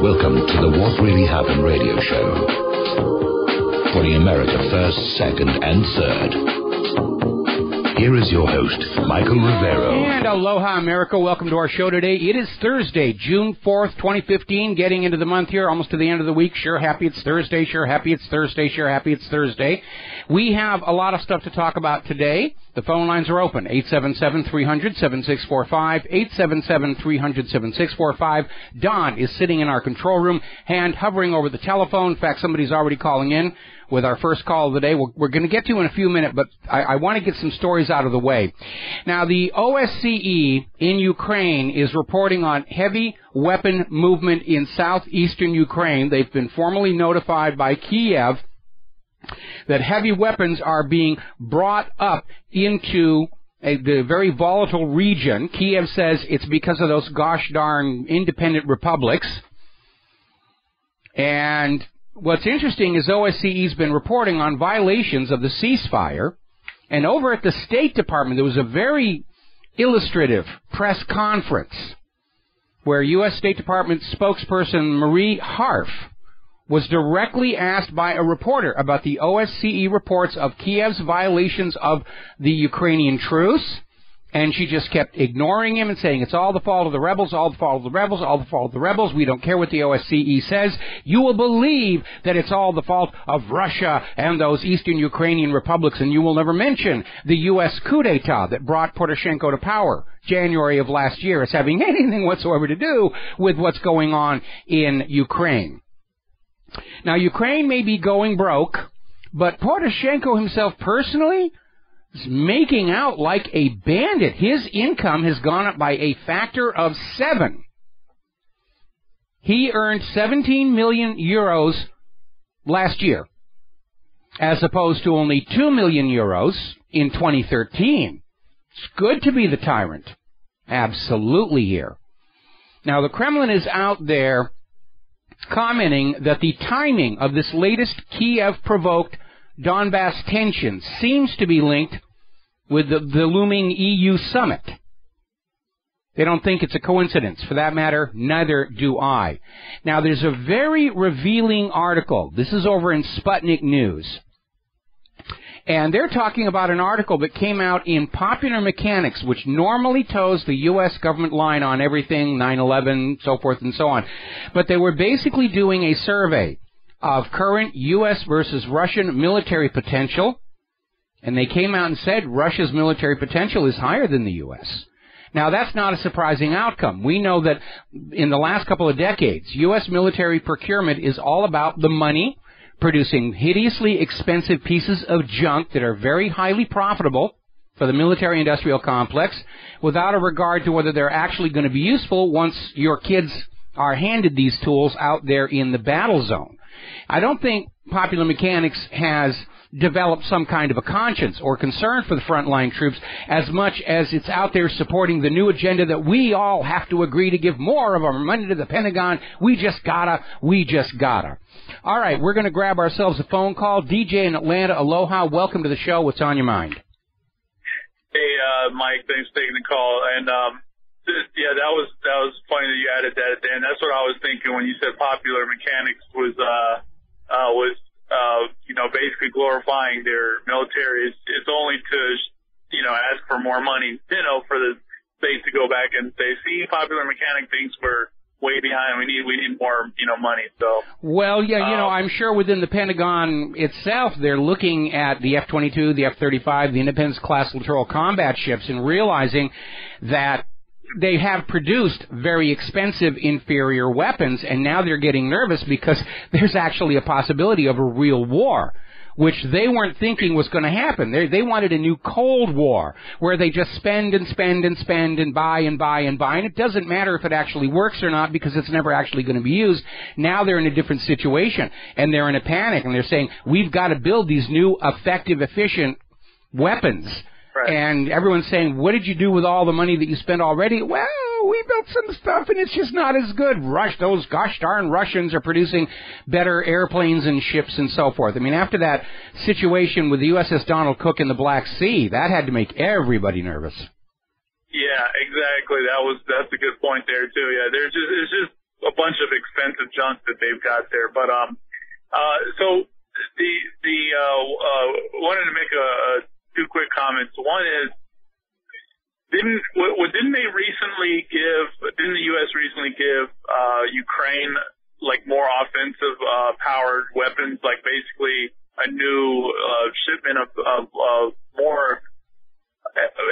Welcome to the What Really Happened radio show. Putting America first, second, and third. Here is your host, Michael Rivero. And aloha, America. Welcome to our show today. It is Thursday, June 4th, 2015, getting into the month here, almost to the end of the week. Sure happy it's Thursday, sure happy it's Thursday, sure happy it's Thursday. We have a lot of stuff to talk about today. The phone lines are open, 877-300-7645, 877-300-7645. Don is sitting in our control room, hand hovering over the telephone. In fact, somebody's already calling in with our first call of the day. We're going to get to in a few minutes, but I want to get some stories out of the way. Now, the OSCE in Ukraine is reporting on heavy weapon movement in southeastern Ukraine. They've been formally notified by Kiev that heavy weapons are being brought up into the very volatile region. Kiev says it's because of those gosh darn independent republics. And what's interesting is OSCE's been reporting on violations of the ceasefire. And over at the State Department, there was a very illustrative press conference where U.S. State Department spokesperson Marie Harf was directly asked by a reporter about the OSCE reports of Kiev's violations of the Ukrainian truce, and she just kept ignoring him and saying, it's all the fault of the rebels, all the fault of the rebels, all the fault of the rebels. We don't care what the OSCE says. You will believe that it's all the fault of Russia and those eastern Ukrainian republics, and you will never mention the U.S. coup d'etat that brought Poroshenko to power January of last year as having anything whatsoever to do with what's going on in Ukraine. Now, Ukraine may be going broke, but Poroshenko himself personally is making out like a bandit. His income has gone up by a factor of 7. He earned 17 million euros last year, as opposed to only 2 million euros in 2013. It's good to be the tyrant. Absolutely here. Now, the Kremlin is out there commenting that the timing of this latest Kiev-provoked Donbass tension seems to be linked with the looming EU summit. They don't think it's a coincidence. For that matter, neither do I. Now, there's a very revealing article. This is over in Sputnik News. And they're talking about an article that came out in Popular Mechanics, which normally toes the U.S. government line on everything, 9/11, so forth and so on. But they were basically doing a survey of current U.S. versus Russian military potential, and they came out and said Russia's military potential is higher than the U.S. Now, that's not a surprising outcome. We know that in the last couple of decades, U.S. military procurement is all about the money, producing hideously expensive pieces of junk that are very highly profitable for the military-industrial complex without a regard to whether they're actually going to be useful once your kids are handed these tools out there in the battle zone. I don't think Popular Mechanics has developed some kind of a conscience or concern for the frontline troops as much as it's out there supporting the new agenda that we all have to agree to give more of our money to the Pentagon. We just gotta. All right, we're going to grab ourselves a phone call. DJ in Atlanta, aloha. Welcome to the show. What's on your mind? Hey, Mike, thanks for taking the call. And, yeah, that was funny that you added that at the end. That's what I was thinking when you said Popular Mechanics was basically glorifying their military. It's only to, ask for more money, for the state to go back and say, see, Popular Mechanic thinks we're way behind. We need more, money. So. Well, yeah, I'm sure within the Pentagon itself, they're looking at the F-22, the F-35, the Independence-class littoral combat ships and realizing that they have produced very expensive inferior weapons, and now they're getting nervous because there's actually a possibility of a real war, which they weren't thinking was going to happen. They wanted a new Cold War where they just spend and spend and spend and buy and buy and buy, and it doesn't matter if it actually works or not because it's never actually going to be used. Now they're in a different situation, and they're in a panic, and they're saying, we've got to build these new effective, efficient weapons. Right. And everyone's saying, what did you do with all the money that you spent already? Well, we built some stuff, and it's just not as good. Those gosh darn Russians are producing better airplanes and ships and so forth. I mean, after that situation with the USS Donald Cook in the Black Sea, that had to make everybody nervous. Yeah, exactly. That's a good point there, too. Yeah, it's just a bunch of expensive junk that they've got there. But so wanted to make two quick comments. One is, didn't the U.S. recently give Ukraine like more offensive powered weapons, like basically a new shipment of more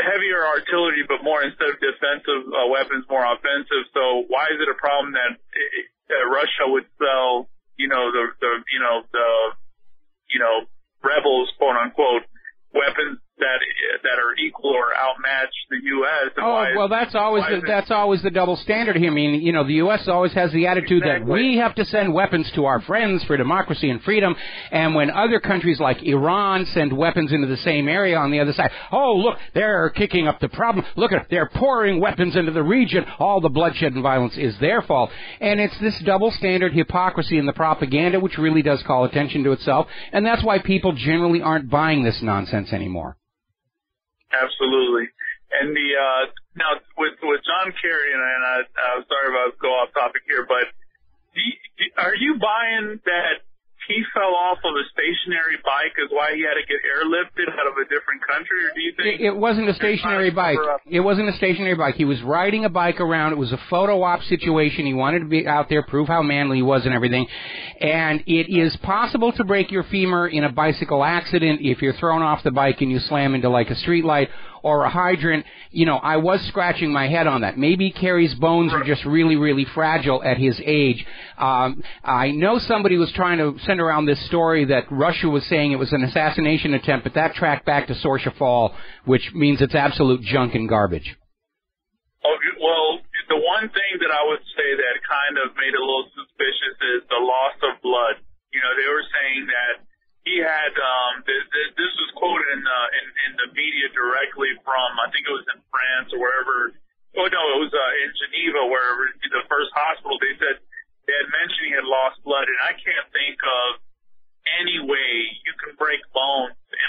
heavier artillery, but more, instead of defensive weapons, more offensive? So why is it a problem that Russia would sell, the rebels, quote unquote, weapons that are equal or outmatch the U.S.? That's always the double standard here. I mean, the U.S. always has the attitude that we have to send weapons to our friends for democracy and freedom, and when other countries like Iran send weapons into the same area on the other side, oh, look, they're kicking up the problem. Look, they're pouring weapons into the region. All the bloodshed and violence is their fault. And it's this double standard hypocrisy in the propaganda which really does call attention to itself, and that's why people generally aren't buying this nonsense anymore. Absolutely. And now with John Kerry, and I'm sorry if I go off topic here, but are you buying that he fell off of a stationary bike is why he had to get airlifted out of a different country, or do you think it wasn't a stationary bike? It wasn't a stationary bike. He was riding a bike around. It was a photo op situation. He wanted to be out there, prove how manly he was and everything. And it is possible to break your femur in a bicycle accident if you're thrown off the bike and you slam into like a street light or a hydrant. I was scratching my head on that. Maybe Kerry's bones are just really, really fragile at his age. I know somebody was trying to send around this story that Russia was saying it was an assassination attempt, but that tracked back to Sorsha Fall, which means it's absolute junk and garbage. Okay, well, the one thing that I would say that kind of made it a little suspicious is the loss of blood. They were saying that he had, this was quoted in the media directly from, I think it was in France or wherever. Oh no, it was in Geneva, wherever the first hospital. They said they had mentioned he had lost blood, and I can't think of any way you can break bones and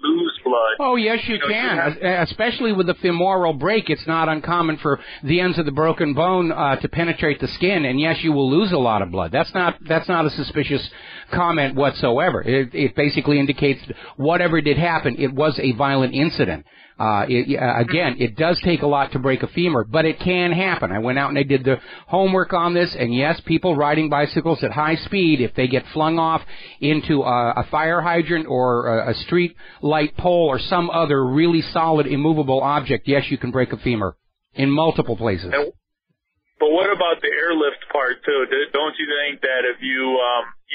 lose blood. Oh, yes, you can. Especially with the femoral break, it's not uncommon for the ends of the broken bone to penetrate the skin, and yes, you will lose a lot of blood. That's not a suspicious comment whatsoever. It basically indicates whatever did happen, it was a violent incident. Again, it does take a lot to break a femur, but it can happen. I went out and I did the homework on this, and yes, people riding bicycles at high speed, if they get flung off into a fire hydrant or a street light pole or some other really solid, immovable object, yes, you can break a femur in multiple places. But what about the airlift part too? Don't you think that if you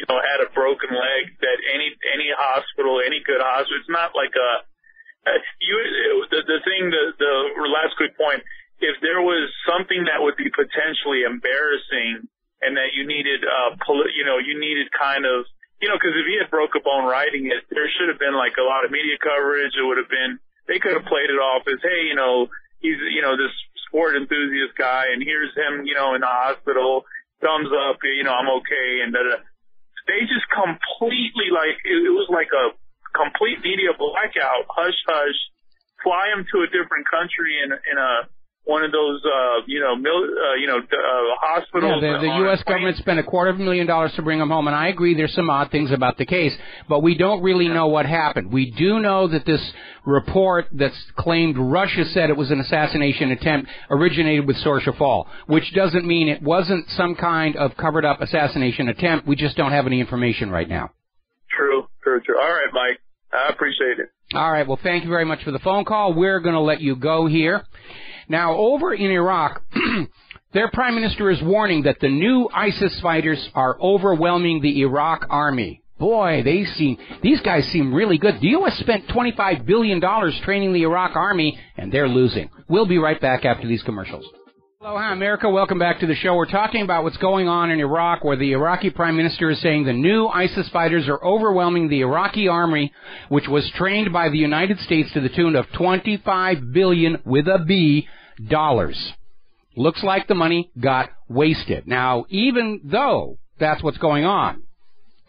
had a broken leg, that any hospital, any good hospital, it's not like the last quick point, if there was something that would be potentially embarrassing and that you needed, kind of, because if he had broke a bone riding it, there should have been like a lot of media coverage. It would have been, they could have played it off as, hey, he's, this sport enthusiast guy, and here's him, in the hospital, thumbs up, I'm okay, and they just completely, it was like a complete media blackout, hush, fly him to a different country in one of those, hospitals. Yeah, the U.S. government spent $250,000 to bring him home, and I agree there's some odd things about the case, but we don't really know what happened. We do know that this report that's claimed Russia said it was an assassination attempt originated with Sorsha Fall, which doesn't mean it wasn't some kind of covered-up assassination attempt. We just don't have any information right now. True. All right, Mike. I appreciate it. All right. Well, thank you very much for the phone call. We're going to let you go here. Now, over in Iraq, their prime minister is warning that the new ISIS fighters are overwhelming the Iraq army. Boy, these guys seem really good. The U.S. spent $25 billion training the Iraq army, and they're losing. We'll be right back after these commercials. Aloha, America. Welcome back to the show. We're talking about what's going on in Iraq, where the Iraqi prime minister is saying the new ISIS fighters are overwhelming the Iraqi army, which was trained by the United States to the tune of $25 billion with a B dollars. Looks like the money got wasted. Now, even though that's what's going on,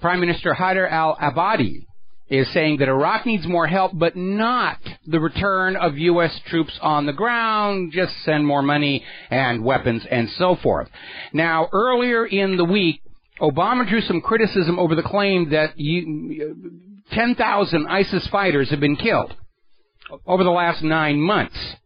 Prime Minister Haider al-Abadi is saying that Iraq needs more help, but not the return of U.S. troops on the ground, just send more money and weapons and so forth. Now, earlier in the week, Obama drew some criticism over the claim that 10,000 ISIS fighters have been killed over the last 9 months.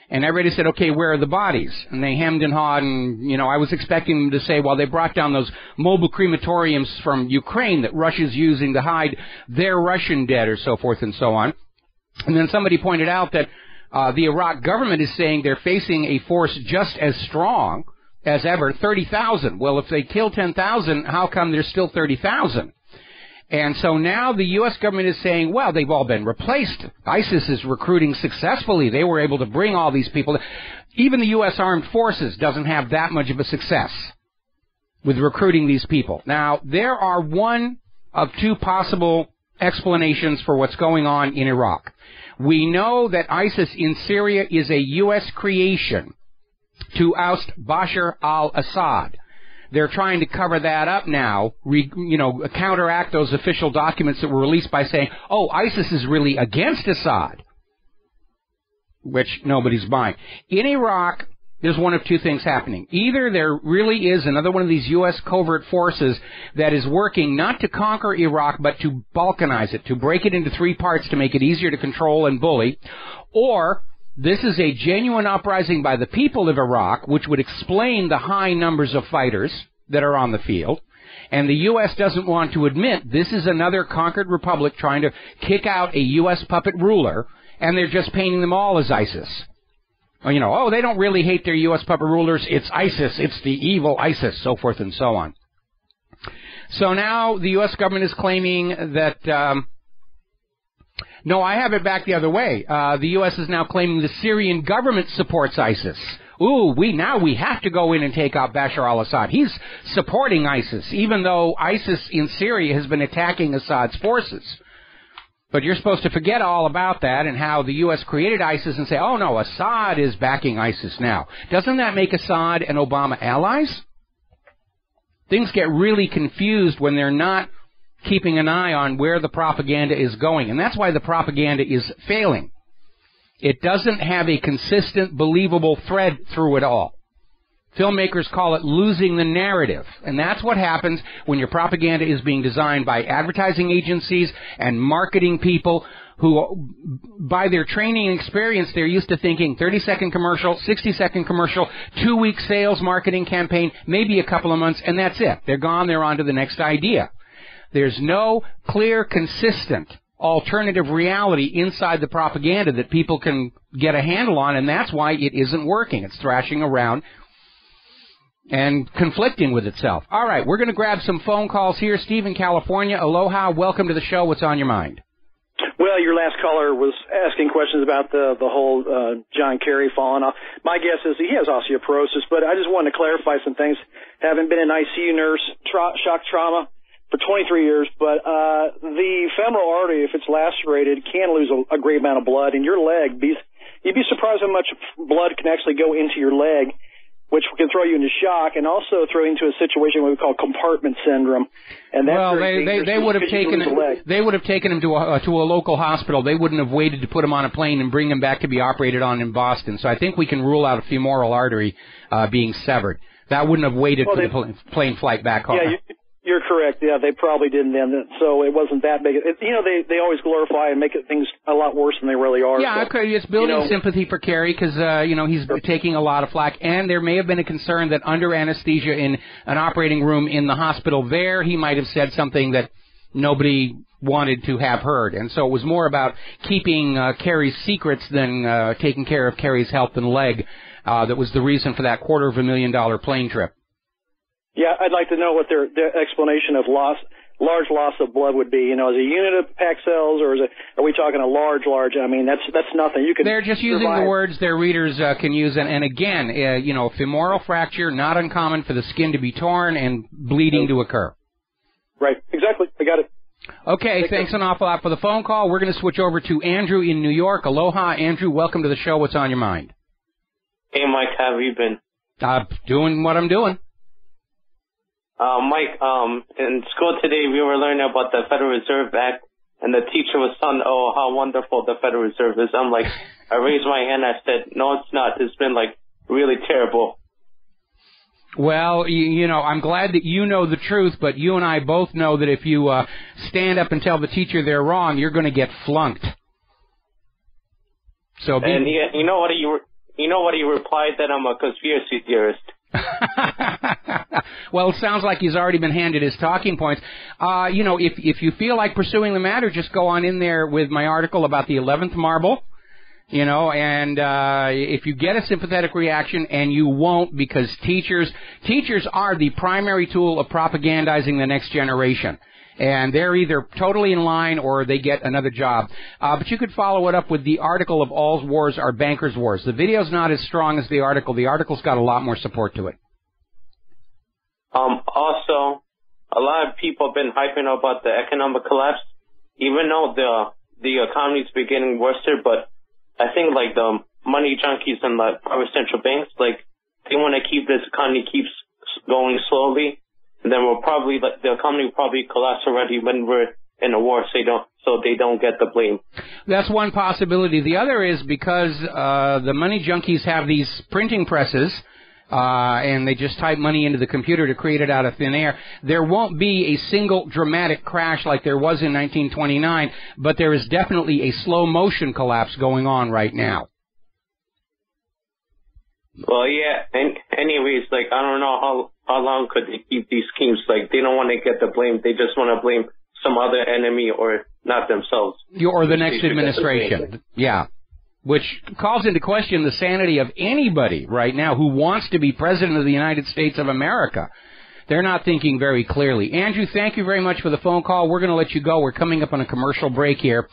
And everybody said, okay, where are the bodies? And they hemmed and hawed, and, I was expecting them to say, well, they brought down those mobile crematoriums from Ukraine that Russia's using to hide their Russian dead or so forth and so on. And then somebody pointed out that the Iraq government is saying they're facing a force just as strong as ever, 30,000. Well, if they kill 10,000, how come there's still 30,000? And so now the U.S. government is saying, well, they've all been replaced. ISIS is recruiting successfully. They were able to bring all these people. Even the U.S. Armed Forces doesn't have that much of a success with recruiting these people. Now, there are one of two possible explanations for what's going on in Iraq. We know that ISIS in Syria is a U.S. creation to oust Bashar al-Assad. They're trying to cover that up now, counteract those official documents that were released by saying, oh, ISIS is really against Assad, which nobody's buying. In Iraq, there's one of two things happening. Either there really is another one of these U.S. covert forces that is working not to conquer Iraq, but to balkanize it, to break it into three parts to make it easier to control and bully, or this is a genuine uprising by the people of Iraq, which would explain the high numbers of fighters that are on the field. And the U.S. doesn't want to admit this is another conquered republic trying to kick out a U.S. puppet ruler, and they're just painting them all as ISIS. Or, they don't really hate their U.S. puppet rulers. It's ISIS. It's the evil ISIS, so forth and so on. So now the U.S. government is claiming that... No, I have it back the other way. The U.S. is now claiming the Syrian government supports ISIS. Ooh, we have to go in and take out Bashar al-Assad. He's supporting ISIS, even though ISIS in Syria has been attacking Assad's forces. But you're supposed to forget all about that and how the U.S. created ISIS and say, oh no, Assad is backing ISIS now. Doesn't that make Assad and Obama allies? Things get really confused when they're not keeping an eye on where the propaganda is going. And that's why the propaganda is failing. It doesn't have a consistent, believable thread through it all. Filmmakers call it losing the narrative. And that's what happens when your propaganda is being designed by advertising agencies and marketing people who, by their training and experience, they're used to thinking 30-second commercial, 60-second commercial, 2-week sales marketing campaign, maybe a couple of months, and that's it. They're gone. They're on to the next idea. There's no clear, consistent alternative reality inside the propaganda that people can get a handle on, and that's why it isn't working. It's thrashing around and conflicting with itself. All right, we're going to grab some phone calls here. Steve in California, aloha, welcome to the show. What's on your mind? Well, your last caller was asking questions about the whole John Kerry falling off. My guess is he has osteoporosis, but I just wanted to clarify some things. Having been an ICU nurse, shock trauma for 23 years, but the femoral artery, if it's lacerated, can lose a great amount of blood. In your leg, you'd be surprised how much blood can actually go into your leg, which can throw you into shock and also throw you into a situation what we call compartment syndrome. And that's they would have taken him to a local hospital. They wouldn't have waited to put him on a plane and bring him back to be operated on in Boston. So I think we can rule out a femoral artery being severed. That wouldn't have waited for the plane flight back home. Yeah, you're correct. Yeah, they probably didn't then. So it wasn't that big. They always glorify and make things a lot worse than they really are. Yeah, so, okay. It's building sympathy for Kerry because, he's taking a lot of flack. And there may have been a concern that under anesthesia in an operating room in the hospital there, he might have said something that nobody wanted to have heard. And so it was more about keeping Kerry's secrets than taking care of Kerry's health and leg. That was the reason for that $250,000 plane trip. Yeah, I'd like to know what their explanation of large loss of blood would be. Is a unit of packed cells, or are we talking a large? I mean, that's nothing. They're just using the words their readers can use. And again, femoral fracture, not uncommon for the skin to be torn and bleeding to occur. Right, exactly. I got it. Okay, thanks an awful lot for the phone call. We're going to switch over to Andrew in New York. Aloha, Andrew. Welcome to the show. What's on your mind? Hey, Mike. How have you been? Doing what I'm doing. Mike, in school today we were learning about the Federal Reserve Act and the teacher was telling, oh, how wonderful the Federal Reserve is. I'm like, I raised my hand. I said, no, it's not. It's been like really terrible. Well, you know, I'm glad that you know the truth, but you and I both know that if you stand up and tell the teacher they're wrong, you're going to get flunked. So, and you know what he replied? That I'm a conspiracy theorist. Well, it sounds like he's already been handed his talking points. You know, if you feel like pursuing the matter, just go on in there with my article about the 11th marble. You know, and if you get a sympathetic reaction, and you won't, because teachers are the primary tool of propagandizing the next generation. And they're either totally in line or they get another job. But you could follow it up with the article of All's Wars Are Bankers' Wars. The video's not as strong as the article. The article's got a lot more support to it. Also, a lot of people have been hyping about the economic collapse, even though the economy's been getting worse, but I think, like, the money junkies and the private central banks, like, they want to keep this economy keeps going slowly, and then the economy will probably collapse already when we're in a war, so they don't get the blame. That's one possibility. The other is because the money junkies have these printing presses, and they just type money into the computer to create it out of thin air. There won't be a single dramatic crash like there was in 1929, but there is definitely a slow motion collapse going on right now. Well, yeah, and anyways, like, I don't know how long could they keep these schemes. Like, they don't want to get the blame. They just want to blame some other enemy or not themselves. Or the next administration. Yeah. Which calls into question the sanity of anybody right now who wants to be president of the United States of America. They're not thinking very clearly. Andrew, thank you very much for the phone call. We're going to let you go. We're coming up on a commercial break here.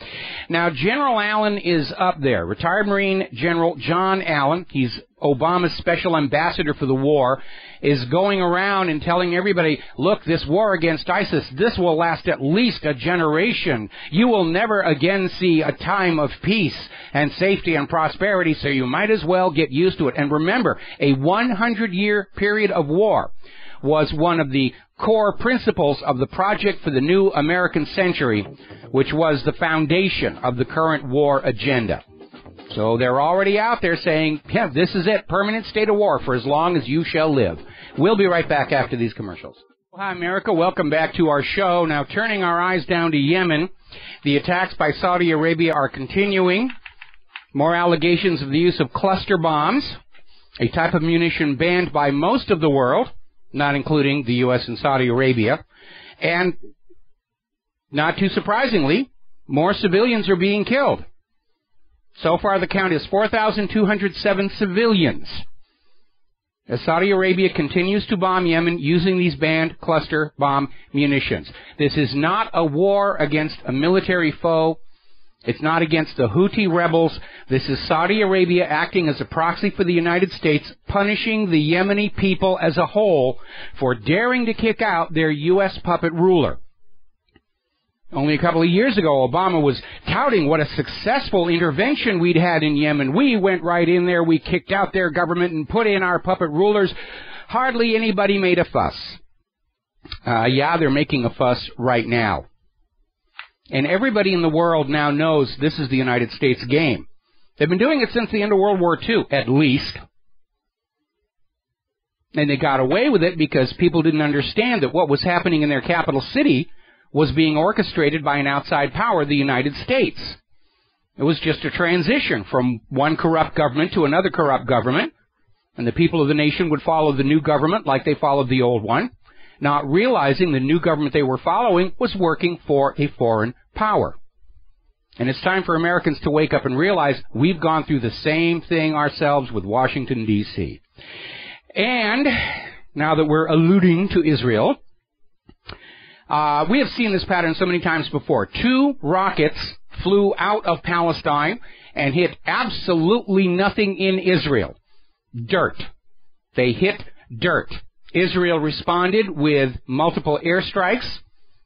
Now, General Allen is up there. Retired Marine General John Allen, he's Obama's special ambassador for the war, is going around and telling everybody, look, this war against ISIS, this will last at least a generation. You will never again see a time of peace and safety and prosperity, so you might as well get used to it. And remember, a 100-year period of war was one of the core principles of the Project for the New American Century, which was the foundation of the current war agenda. So they're already out there saying, yeah, this is it, permanent state of war for as long as you shall live. We'll be right back after these commercials. Hi, America. Welcome back to our show. Now, turning our eyes down to Yemen, the attacks by Saudi Arabia are continuing. More allegations of the use of cluster bombs, a type of munition banned by most of the world, not including the U.S. and Saudi Arabia. And, not too surprisingly, more civilians are being killed. So far, the count is 4,207 civilians, as Saudi Arabia continues to bomb Yemen using these banned cluster bomb munitions. This is not a war against a military foe. It's not against the Houthi rebels. This is Saudi Arabia acting as a proxy for the United States, punishing the Yemeni people as a whole for daring to kick out their U.S. puppet ruler. Only a couple of years ago, Obama was touting what a successful intervention we'd had in Yemen. We went right in there, we kicked out their government and put in our puppet rulers. Hardly anybody made a fuss. Yeah, they're making a fuss right now. And everybody in the world now knows this is the United States game. They've been doing it since the end of World War II, at least. And they got away with it because people didn't understand that what was happening in their capital city was being orchestrated by an outside power, the United States. It was just a transition from one corrupt government to another corrupt government, and the people of the nation would follow the new government like they followed the old one, not realizing the new government they were following was working for a foreign power. And it's time for Americans to wake up and realize we've gone through the same thing ourselves with Washington, D.C. And now that we're alluding to Israel, we have seen this pattern so many times before. 2 rockets flew out of Palestine and hit absolutely nothing in Israel. Dirt. They hit dirt. Israel responded with multiple airstrikes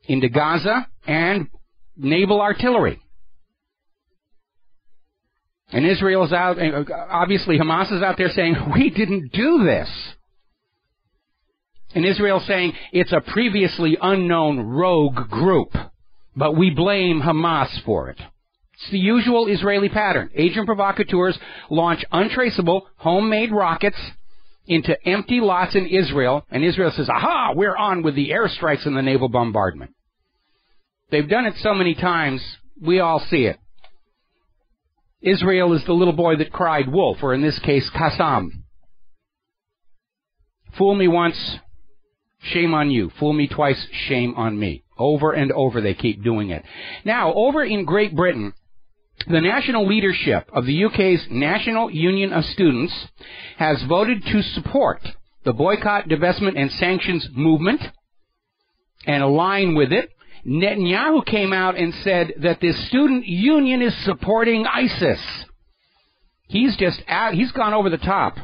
into Gaza and naval artillery. And Israel is out, obviously Hamas is out there saying, we didn't do this. And Israel saying it's a previously unknown rogue group. But we blame Hamas for it. It's the usual Israeli pattern. Agent provocateurs launch untraceable, homemade rockets into empty lots in Israel, and Israel says, aha, we're on with the airstrikes and the naval bombardment. They've done it so many times, we all see it. Israel is the little boy that cried wolf, or in this case, Qassam. Fool me once, shame on you. Fool me twice, shame on me. Over and over they keep doing it. Now, over in Great Britain, the national leadership of the UK's National Union of Students has voted to support the boycott, divestment, and sanctions movement and align with it. Netanyahu came out and said that this student union is supporting ISIS. He's gone over the top.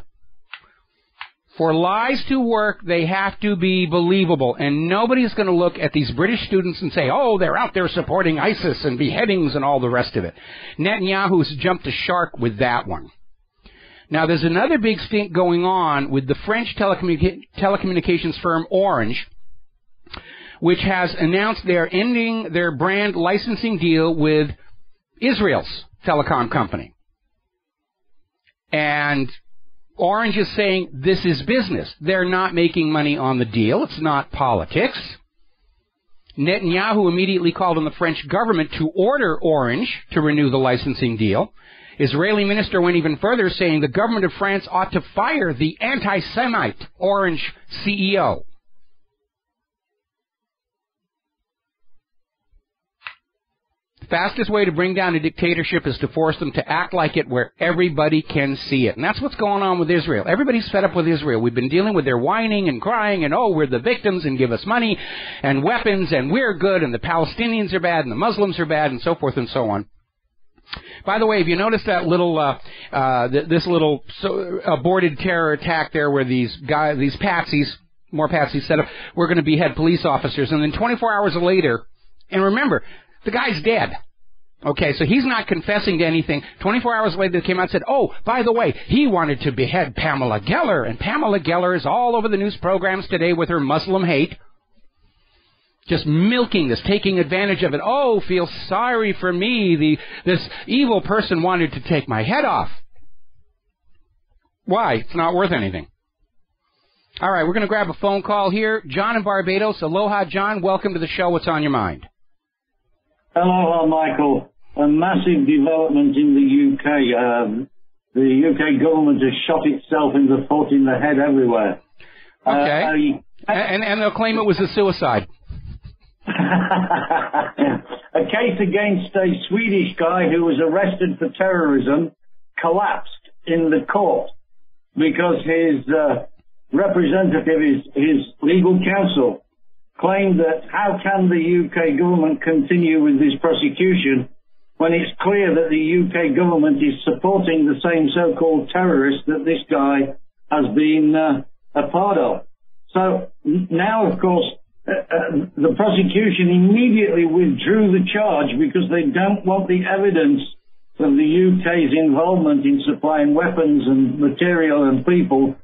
For lies to work, they have to be believable, and nobody's going to look at these British students and say, oh, they're out there supporting ISIS and beheadings and all the rest of it. Netanyahu's jumped the shark with that one. Now, there's another big stink going on with the French telecommunications firm Orange, which has announced they're ending their brand licensing deal with Israel's telecom company. And Orange is saying this is business. They're not making money on the deal. It's not politics. Netanyahu immediately called on the French government to order Orange to renew the licensing deal. Israeli minister went even further, saying the government of France ought to fire the anti-Semite Orange CEO. Fastest way to bring down a dictatorship is to force them to act like it where everybody can see it. And that's what's going on with Israel. Everybody's fed up with Israel. We've been dealing with their whining and crying and, oh, we're the victims and give us money and weapons and we're good and the Palestinians are bad and the Muslims are bad and so forth and so on. By the way, have you noticed that little, aborted terror attack there where these patsies, more patsies set up, we're going to behead police officers, and then 24 hours later, and remember, the guy's dead. Okay, so he's not confessing to anything. 24 hours later, they came out and said, oh, by the way, he wanted to behead Pamela Geller. And Pamela Geller is all over the news programs today with her Muslim hate. Just milking this, taking advantage of it. Oh, feel sorry for me. This evil person wanted to take my head off. Why? It's not worth anything. All right, we're going to grab a phone call here. John in Barbados. Aloha, John. Welcome to the show. What's on your mind? Hello, Michael. A massive development in the UK. The UK government has shot itself in the foot, in the head, everywhere. Okay. And they'll claim it was a suicide. A case against a Swedish guy who was arrested for terrorism collapsed in the court because his representative, his legal counsel, claimed that how can the UK government continue with this prosecution when it's clear that the UK government is supporting the same so-called terrorists that this guy has been a part of. So now, of course, the prosecution immediately withdrew the charge because they don't want the evidence of the UK's involvement in supplying weapons and material and people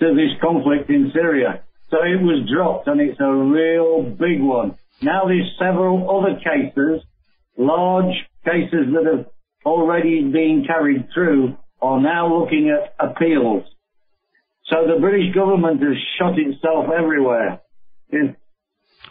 to this conflict in Syria. So it was dropped, and it's a real big one. Now there's several other cases, large cases that have already been carried through, are now looking at appeals. So the British government has shot itself everywhere.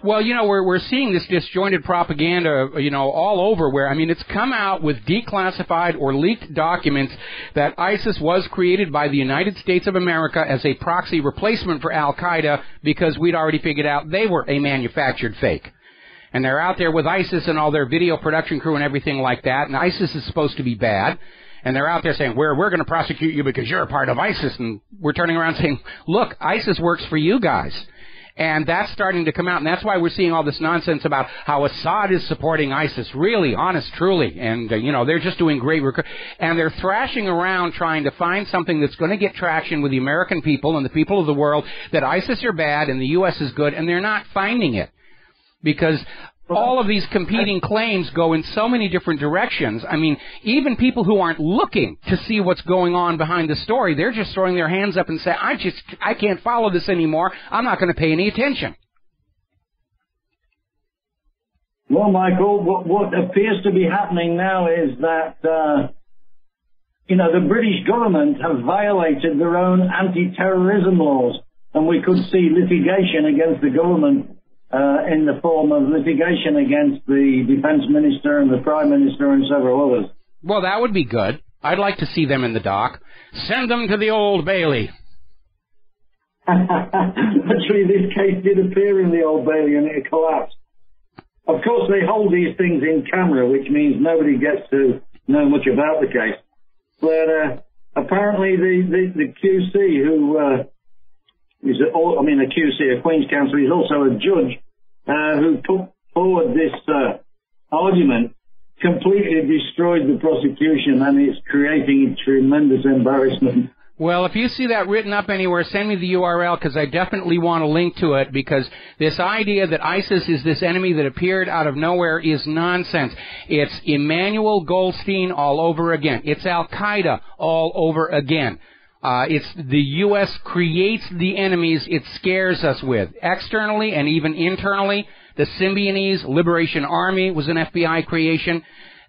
Well, we're seeing this disjointed propaganda, all over where, it's come out with declassified or leaked documents that ISIS was created by the United States of America as a proxy replacement for Al-Qaeda because we'd already figured out they were a manufactured fake. And they're out there with ISIS and all their video production crew and everything like that, and ISIS is supposed to be bad. And they're out there saying, we're going to prosecute you because you're a part of ISIS. And we're turning around saying, look, ISIS works for you guys. And that's starting to come out, and that's why we're seeing all this nonsense about how Assad is supporting ISIS. Really, honest, truly. And, they're just doing great and they're thrashing around trying to find something that's going to get traction with the American people and the people of the world, that ISIS are bad and the U.S. is good, and they're not finding it. Because all of these competing claims go in so many different directions. Even people who aren't looking to see what's going on behind the story, they're just throwing their hands up and saying, I can't follow this anymore. I'm not going to pay any attention. Well, Michael, what appears to be happening now is that, the British government have violated their own anti-terrorism laws, and we could see litigation against the government in the form of litigation against the Defence Minister and the Prime Minister and several others. Well, that would be good. I'd like to see them in the dock. Send them to the Old Bailey. Actually, this case did appear in the Old Bailey and it collapsed. Of course, they hold these things in camera, which means nobody gets to know much about the case. But apparently the QC, who is a QC, a Queen's Counsel, is also a judge who put forward this argument, completely destroyed the prosecution, and it's creating a tremendous embarrassment. Well, if you see that written up anywhere, send me the URL, because I definitely want to link to it, because this idea that ISIS is this enemy that appeared out of nowhere is nonsense. It's Emmanuel Goldstein all over again. It's Al-Qaeda all over again. It's the U.S. creates the enemies it scares us with, externally and even internally. The Symbionese Liberation Army was an FBI creation.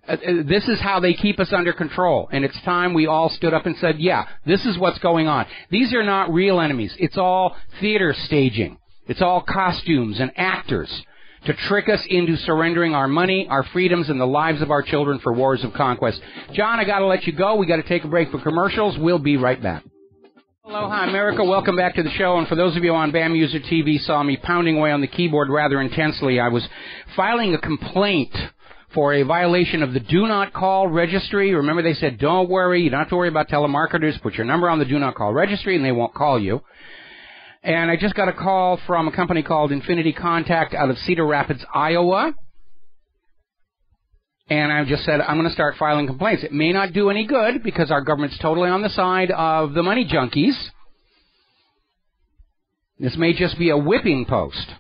This is how they keep us under control, and it's time we all stood up and said, yeah, this is what's going on. These are not real enemies. It's all theater staging. It's all costumes and actors to trick us into surrendering our money, our freedoms, and the lives of our children for wars of conquest. John, I got to let you go. We got to take a break for commercials. We'll be right back. Aloha, America. Welcome back to the show. And for those of you on BAM User TV saw me pounding away on the keyboard rather intensely, I was filing a complaint for a violation of the Do Not Call registry. Remember, they said, don't worry, you don't have to worry about telemarketers. Put your number on the Do Not Call registry, and they won't call you. And I just got a call from a company called Infinity Contact out of Cedar Rapids, Iowa. And I just said, I'm going to start filing complaints. It may not do any good, because our government's totally on the side of the money junkies. This may just be a whipping post.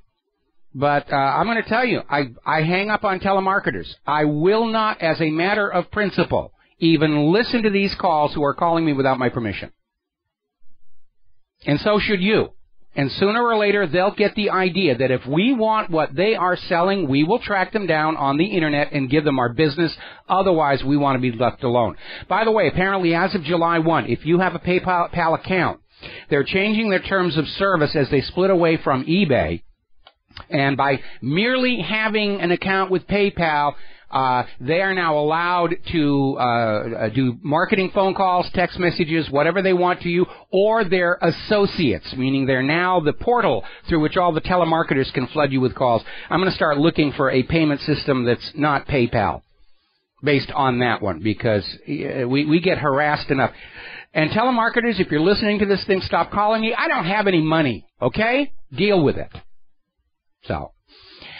But I'm going to tell you, I hang up on telemarketers. I will not, as a matter of principle, even listen to these calls who are calling me without my permission. And so should you. And sooner or later, they'll get the idea that if we want what they are selling, we will track them down on the Internet and give them our business. Otherwise, we want to be left alone. By the way, apparently, as of July 1, if you have a PayPal account, they're changing their terms of service as they split away from eBay. And by merely having an account with PayPal, they are now allowed to do marketing phone calls, text messages, whatever they want to you, or their associates, meaning they're now the portal through which all the telemarketers can flood you with calls. I'm going to start looking for a payment system that's not PayPal based on that one, because we get harassed enough. And telemarketers, if you're listening to this thing, stop calling me. I don't have any money, okay? Deal with it. So,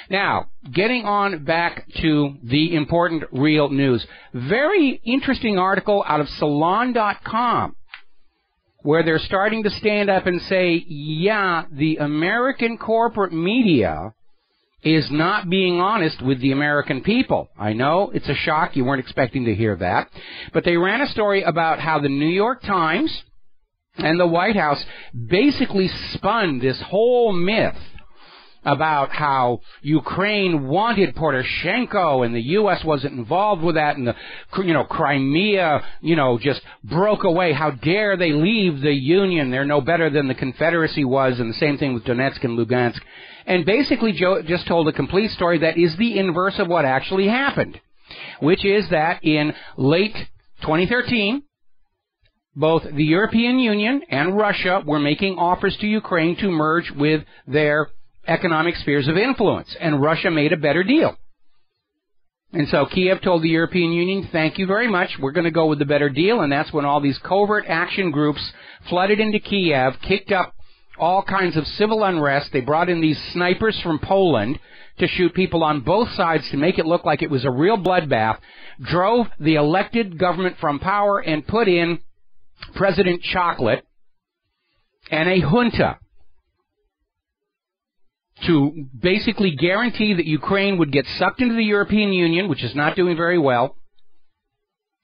now, getting on back to the important real news. Very interesting article out of Salon.com, where they're starting to stand up and say, yeah, the American corporate media is not being honest with the American people. I know, it's a shock. You weren't expecting to hear that. But they ran a story about how the New York Times and the White House basically spun this whole myth about how Ukraine wanted Poroshenko and the U.S. wasn't involved with that, and the, Crimea, just broke away. How dare they leave the Union? They're no better than the Confederacy was, and the same thing with Donetsk and Lugansk. And basically just told a complete story that is the inverse of what actually happened, which is that in late 2013, both the European Union and Russia were making offers to Ukraine to merge with their economic spheres of influence, and Russia made a better deal. And so Kiev told the European Union, thank you very much, we're going to go with the better deal, and that's when all these covert action groups flooded into Kiev, kicked up all kinds of civil unrest. They brought in these snipers from Poland to shoot people on both sides to make it look like it was a real bloodbath, drove the elected government from power, and put in President Chocolate and a junta to basically guarantee that Ukraine would get sucked into the European Union, which is not doing very well,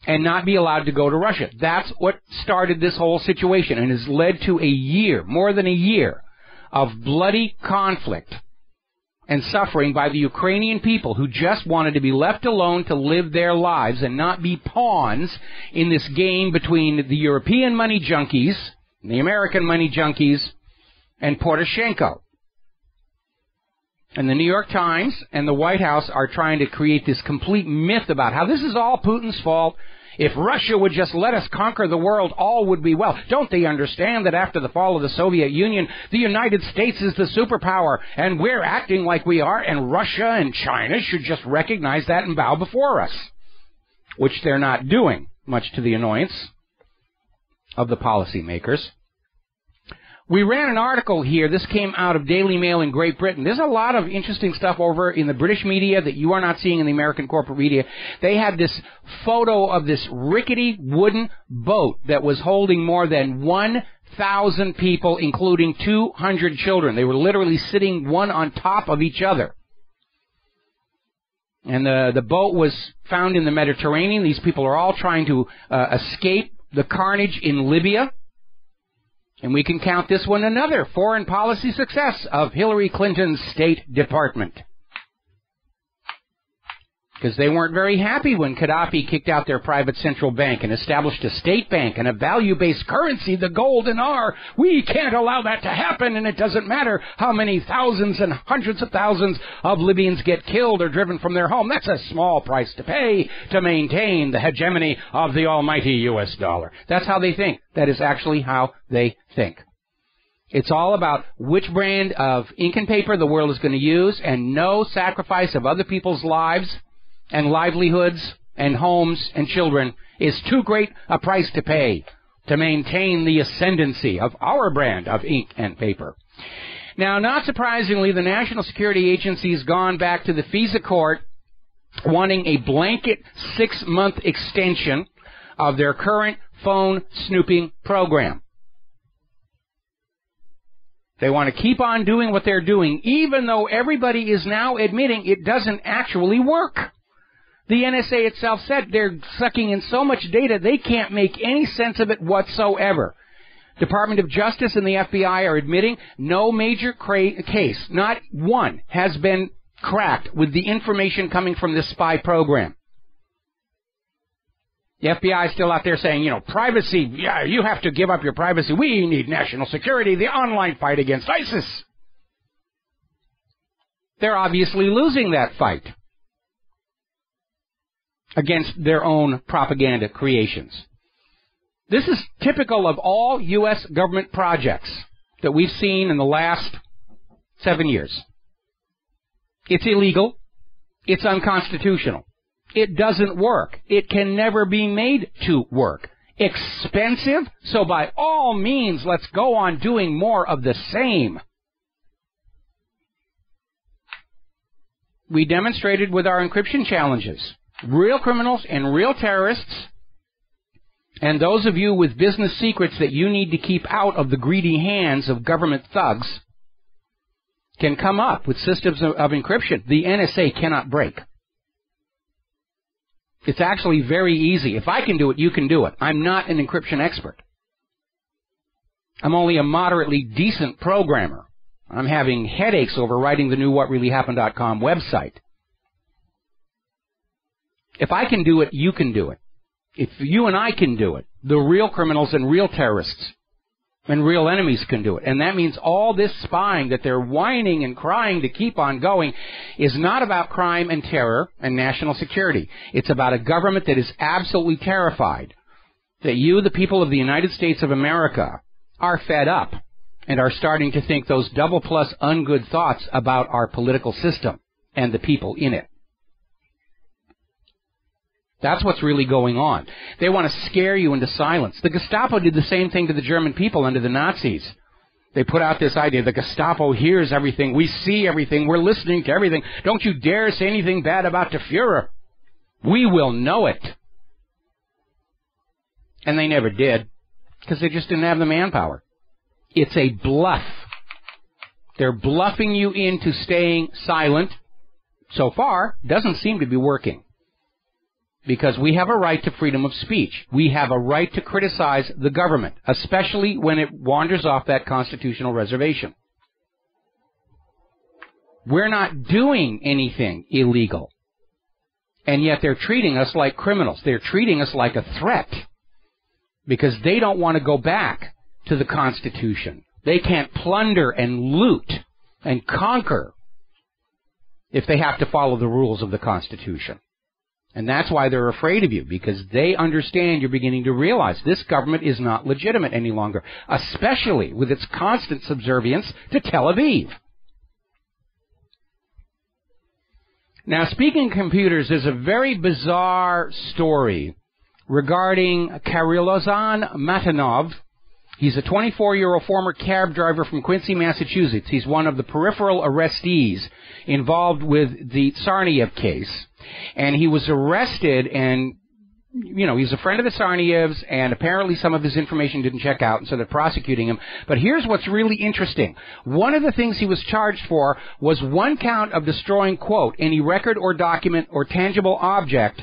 and not be allowed to go to Russia. That's what started this whole situation and has led to a year, more than a year, of bloody conflict and suffering by the Ukrainian people who just wanted to be left alone to live their lives and not be pawns in this game between the European money junkies, the American money junkies, and Poroshenko. And the New York Times and the White House are trying to create this complete myth about how this is all Putin's fault. If Russia would just let us conquer the world, all would be well. Don't they understand that after the fall of the Soviet Union, the United States is the superpower, and we're acting like we are, and Russia and China should just recognize that and bow before us, which they're not doing, much to the annoyance of the policymakers. We ran an article here. This came out of Daily Mail in Great Britain. There's a lot of interesting stuff over in the British media that you are not seeing in the American corporate media. They had this photo of this rickety wooden boat that was holding more than 1,000 people, including 200 children. They were literally sitting one on top of each other. And the boat was found in the Mediterranean. These people are all trying to escape the carnage in Libya. And we can count this one another foreign policy success of Hillary Clinton's State Department. Because they weren't very happy when Gaddafi kicked out their private central bank and established a state bank and a value-based currency, the gold dinar. We can't allow that to happen, and it doesn't matter how many thousands and hundreds of thousands of Libyans get killed or driven from their home. That's a small price to pay to maintain the hegemony of the almighty U.S. dollar. That's how they think. That is actually how they think. It's all about which brand of ink and paper the world is going to use, and no sacrifice of other people's lives and livelihoods and homes and children is too great a price to pay to maintain the ascendancy of our brand of ink and paper. Now, not surprisingly, the National Security Agency has gone back to the FISA court wanting a blanket 6-month extension of their current phone snooping program. They want to keep on doing what they're doing, even though everybody is now admitting it doesn't actually work. The NSA itself said they're sucking in so much data they can't make any sense of it whatsoever. Department of Justice and the FBI are admitting no major case, not one, has been cracked with the information coming from this spy program. The FBI is still out there saying, privacy, yeah, you have to give up your privacy. We need national security, the online fight against ISIS. They're obviously losing that fight against their own propaganda creations. This is typical of all U.S. government projects that we've seen in the last 7 years. It's illegal. It's unconstitutional. It doesn't work. It can never be made to work. Expensive, so by all means, let's go on doing more of the same. We demonstrated with our encryption challenges. Real criminals and real terrorists, and those of you with business secrets that you need to keep out of the greedy hands of government thugs, can come up with systems of encryption the NSA cannot break. It's actually very easy. If I can do it, you can do it. I'm not an encryption expert. I'm only a moderately decent programmer. I'm having headaches over writing the new WhatReallyHappened.com website. If I can do it, you can do it. If you and I can do it, the real criminals and real terrorists and real enemies can do it. And that means all this spying that they're whining and crying to keep on going is not about crime and terror and national security. It's about a government that is absolutely terrified that you, the people of the United States of America, are fed up and are starting to think those double plus ungood thoughts about our political system and the people in it. That's what's really going on. They want to scare you into silence. The Gestapo did the same thing to the German people under the Nazis. They put out this idea, the Gestapo hears everything, we see everything, we're listening to everything. Don't you dare say anything bad about the Fuhrer. We will know it. And they never did, because they just didn't have the manpower. It's a bluff. They're bluffing you into staying silent. So far, doesn't seem to be working. Because we have a right to freedom of speech. We have a right to criticize the government, especially when it wanders off that constitutional reservation. We're not doing anything illegal. And yet they're treating us like criminals. They're treating us like a threat because they don't want to go back to the Constitution. They can't plunder and loot and conquer if they have to follow the rules of the Constitution. And that's why they're afraid of you, because they understand you're beginning to realize this government is not legitimate any longer, especially with its constant subservience to Tel Aviv. Now, speaking of computers, there's a very bizarre story regarding Karilozan Matanov. He's a 24-year-old former cab driver from Quincy, Massachusetts. He's one of the peripheral arrestees involved with the Tsarnaev case. And he was arrested and, you know, he's a friend of the Tsarnaevs, and apparently some of his information didn't check out, and so they're prosecuting him. But here's what's really interesting. One of the things he was charged for was one count of destroying, quote, any record or document or tangible object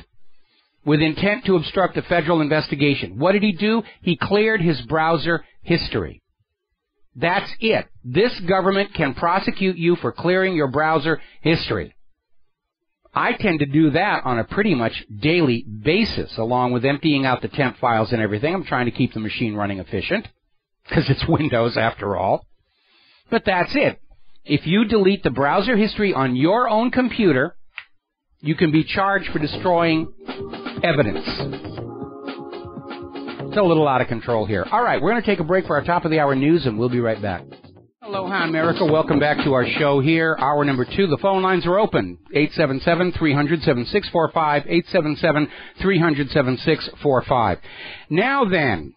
with intent to obstruct a federal investigation. What did he do? He cleared his browser history. That's it. This government can prosecute you for clearing your browser history. I tend to do that on a pretty much daily basis, along with emptying out the temp files and everything. I'm trying to keep the machine running efficient, because it's Windows after all. But that's it. If you delete the browser history on your own computer, you can be charged for destroying evidence. It's a little out of control here. All right, we're going to take a break for our top-of-the-hour news, and we'll be right back. Aloha, America. Welcome back to our show here. Hour number 2. The phone lines are open. 877-300-7645, 877-300-7645. Now then,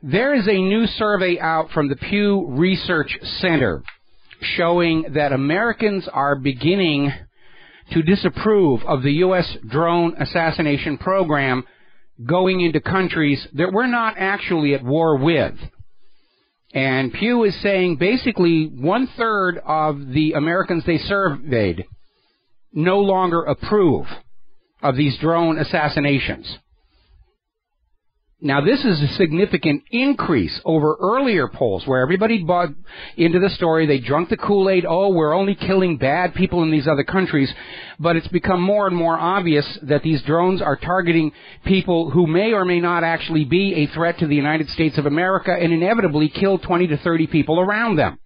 there is a new survey out from the Pew Research Center showing that Americans are beginning to disapprove of the U.S. drone assassination program going into countries that we're not actually at war with. And Pew is saying basically 1/3 of the Americans they surveyed no longer approve of these drone assassinations. Now, this is a significant increase over earlier polls where everybody bought into the story. They drunk the Kool-Aid. Oh, we're only killing bad people in these other countries. But it's become more and more obvious that these drones are targeting people who may or may not actually be a threat to the United States of America and inevitably kill 20 to 30 people around them.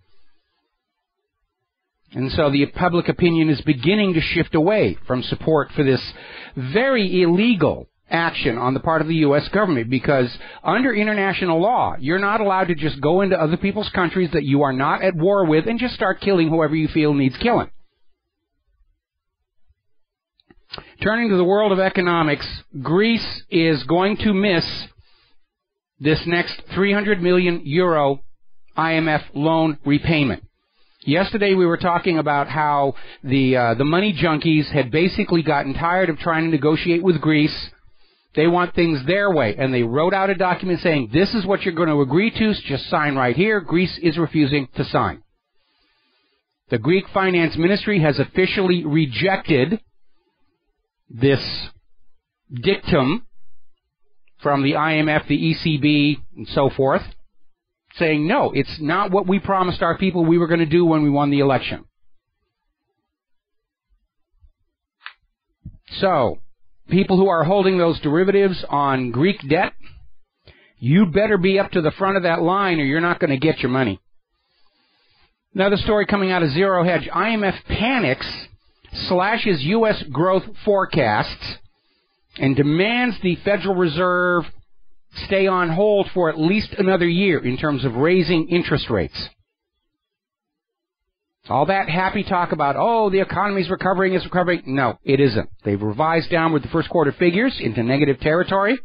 And so the public opinion is beginning to shift away from support for this very illegal action on the part of the U.S. government, because under international law, you're not allowed to just go into other people's countries that you are not at war with and just start killing whoever you feel needs killing. Turning to the world of economics, Greece is going to miss this next 300 million euro IMF loan repayment. Yesterday we were talking about how the money junkies had basically gotten tired of trying to negotiate with Greece. They want things their way, and they wrote out a document saying, this is what you're going to agree to, just sign right here. Greece is refusing to sign. The Greek Finance Ministry has officially rejected this dictum from the IMF, the ECB, and so forth, saying, no, it's not what we promised our people we were going to do when we won the election. So, people who are holding those derivatives on Greek debt, you better be up to the front of that line or you're not going to get your money. Another story coming out of Zero Hedge. IMF panics, slashes U.S. growth forecasts, and demands the Federal Reserve stay on hold for at least another year in terms of raising interest rates. All that happy talk about, oh, the economy's recovering, it's recovering. No, it isn't. They've revised downward the first quarter figures into negative territory.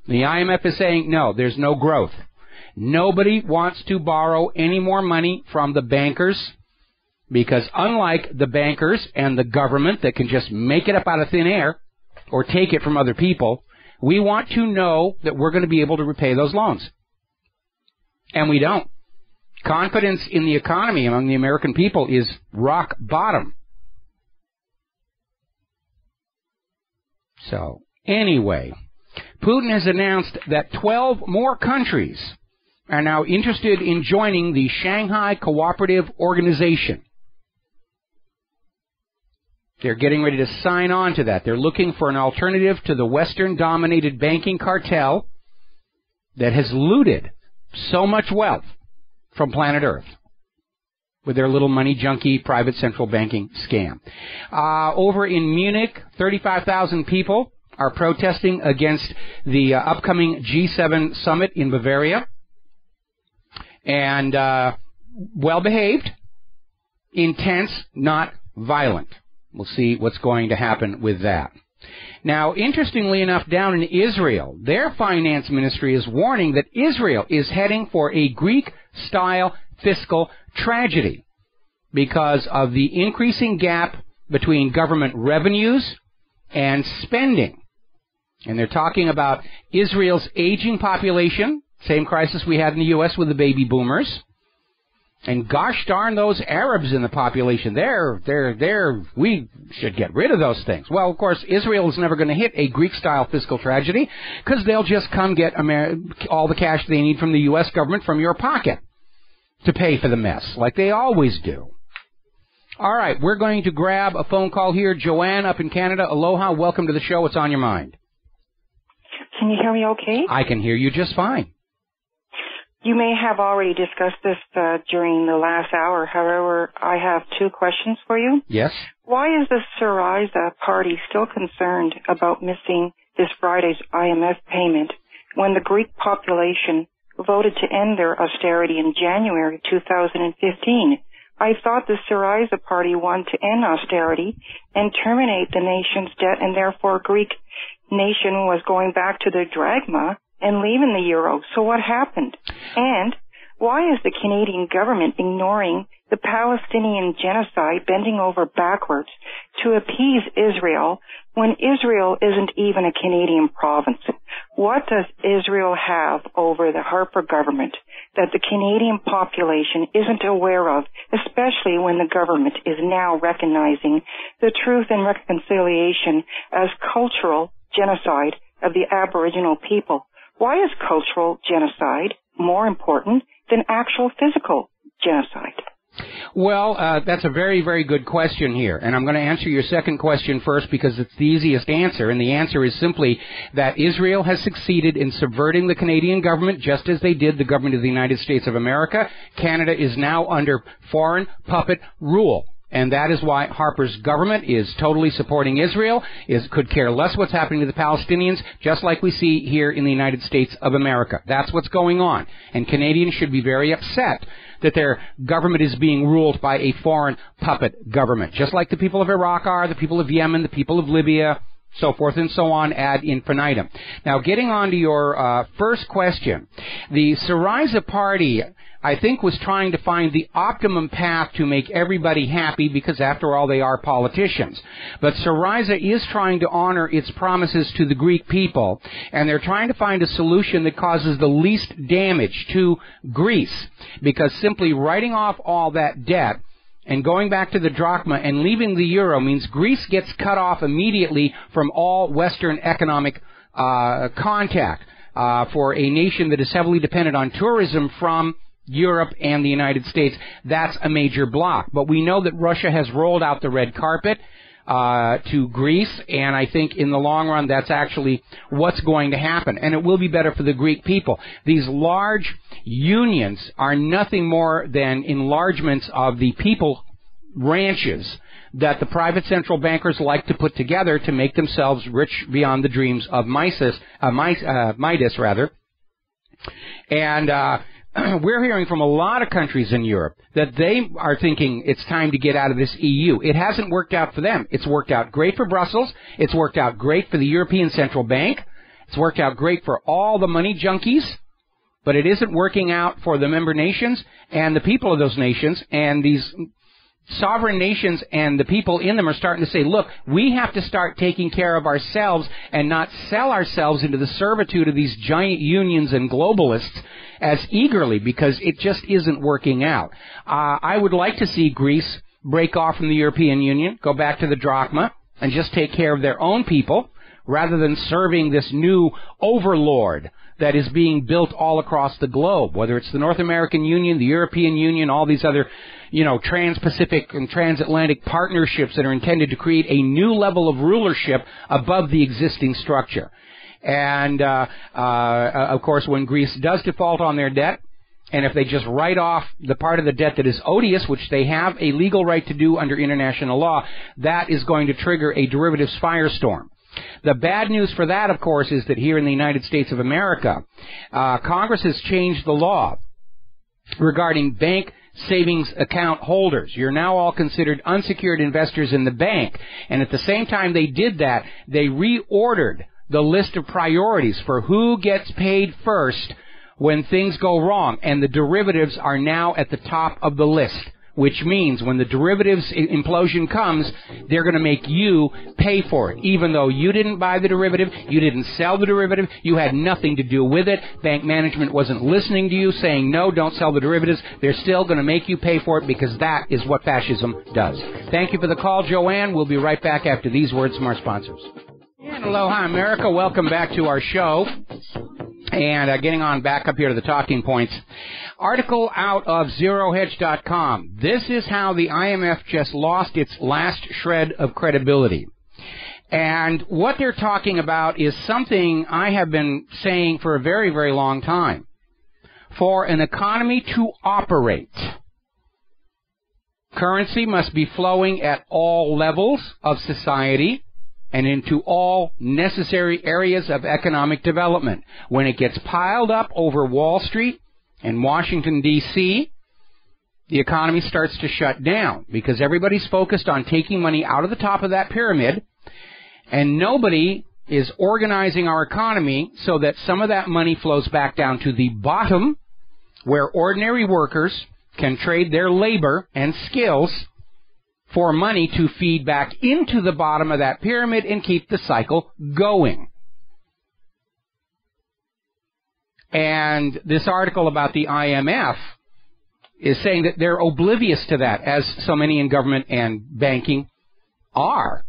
The IMF is saying, no, there's no growth. Nobody wants to borrow any more money from the bankers, because unlike the bankers and the government that can just make it up out of thin air or take it from other people, we want to know that we're going to be able to repay those loans. And we don't. Confidence in the economy among the American people is rock bottom. So, anyway, Putin has announced that 12 more countries are now interested in joining the Shanghai Cooperative Organization. They're getting ready to sign on to that. They're looking for an alternative to the Western-dominated banking cartel that has looted so much wealth from planet Earth with their little money junkie private central banking scam. Over in Munich, 35,000 people are protesting against the upcoming G7 summit in Bavaria. And well-behaved, intense, not violent. We'll see what's going to happen with that. Now, interestingly enough, down in Israel, their finance ministry is warning that Israel is heading for a Greek-style fiscal tragedy because of the increasing gap between government revenues and spending. And they're talking about Israel's aging population, same crisis we had in the U.S. with the baby boomers. And gosh darn those Arabs in the population. We should get rid of those things. Well, of course, Israel is never going to hit a Greek-style fiscal tragedy because they'll just come get all the cash they need from the U.S. government from your pocket to pay for the mess, like they always do. All right, we're going to grab a phone call here. Joanne up in Canada. Aloha, welcome to the show. What's on your mind? Can you hear me okay? I can hear you just fine. You may have already discussed this during the last hour. However, I have two questions for you. Yes. Why is the Syriza party still concerned about missing this Friday's IMF payment when the Greek population voted to end their austerity in January 2015? I thought the Syriza party wanted to end austerity and terminate the nation's debt, and therefore Greek nation was going back to their drachma and leaving the euro. So what happened? And why is the Canadian government ignoring the Palestinian genocide, bending over backwards to appease Israel when Israel isn't even a Canadian province? What does Israel have over the Harper government that the Canadian population isn't aware of, especially when the government is now recognizing the Truth and Reconciliation as cultural genocide of the Aboriginal people? Why is cultural genocide more important than actual physical genocide? Well, that's a very, very good question here. And I'm going to answer your second question first because it's the easiest answer. And the answer is simply that Israel has succeeded in subverting the Canadian government just as they did the government of the United States of America. Canada is now under foreign puppet rule. And that is why Harper's government is totally supporting Israel, could care less what's happening to the Palestinians, just like we see here in the United States of America. That's what's going on. And Canadians should be very upset that their government is being ruled by a foreign puppet government, just like the people of Iraq are, the people of Yemen, the people of Libya, so forth and so on ad infinitum. Now, getting on to your first question, the Syriza party, I think, was trying to find the optimum path to make everybody happy because, after all, they are politicians. But Syriza is trying to honor its promises to the Greek people, and they're trying to find a solution that causes the least damage to Greece, because simply writing off all that debt and going back to the drachma and leaving the euro means Greece gets cut off immediately from all Western economic contact for a nation that is heavily dependent on tourism from Europe and the United States. That's a major block. But we know that Russia has rolled out the red carpet to Greece, and I think in the long run that's actually what's going to happen. And it will be better for the Greek people. These large unions are nothing more than enlargements of the people ranches that the private central bankers like to put together to make themselves rich beyond the dreams of Midas. And we're hearing from a lot of countries in Europe that they are thinking it's time to get out of this EU. It hasn't worked out for them. It's worked out great for Brussels. It's worked out great for the European Central Bank. It's worked out great for all the money junkies. But it isn't working out for the member nations and the people of those nations. And these sovereign nations and the people in them are starting to say, look, we have to start taking care of ourselves and not sell ourselves into the servitude of these giant unions and globalists as eagerly, because it just isn't working out. I would like to see Greece break off from the European Union, go back to the drachma, and just take care of their own people, rather than serving this new overlord that is being built all across the globe, whether it's the North American Union, the European Union, all these other, trans-Pacific and transatlantic partnerships that are intended to create a new level of rulership above the existing structure. And, of course, when Greece does default on their debt, and if they just write off the part of the debt that is odious, which they have a legal right to do under international law, that is going to trigger a derivatives firestorm. The bad news for that, of course, is that here in the United States of America, Congress has changed the law regarding bank savings account holders. You're now all considered unsecured investors in the bank. And at the same time they did that, they reordered the list of priorities for who gets paid first when things go wrong. And the derivatives are now at the top of the list, which means when the derivatives implosion comes, they're going to make you pay for it. Even though you didn't buy the derivative, you didn't sell the derivative, you had nothing to do with it. Bank management wasn't listening to you, saying, no, don't sell the derivatives. They're still going to make you pay for it because that is what fascism does. Thank you for the call, Joanne. We'll be right back after these words from our sponsors. And aloha, America. Welcome back to our show. And getting on back up here to the talking points. Article out of ZeroHedge.com. This is how the IMF just lost its last shred of credibility. And what they're talking about is something I have been saying for a very, very long time. For an economy to operate, currency must be flowing at all levels of society and into all necessary areas of economic development. When it gets piled up over Wall Street and Washington, D.C., the economy starts to shut down because everybody's focused on taking money out of the top of that pyramid, and nobody is organizing our economy so that some of that money flows back down to the bottom, where ordinary workers can trade their labor and skills for money to feed back into the bottom of that pyramid and keep the cycle going. And this article about the IMF is saying that they're oblivious to that, as so many in government and banking are.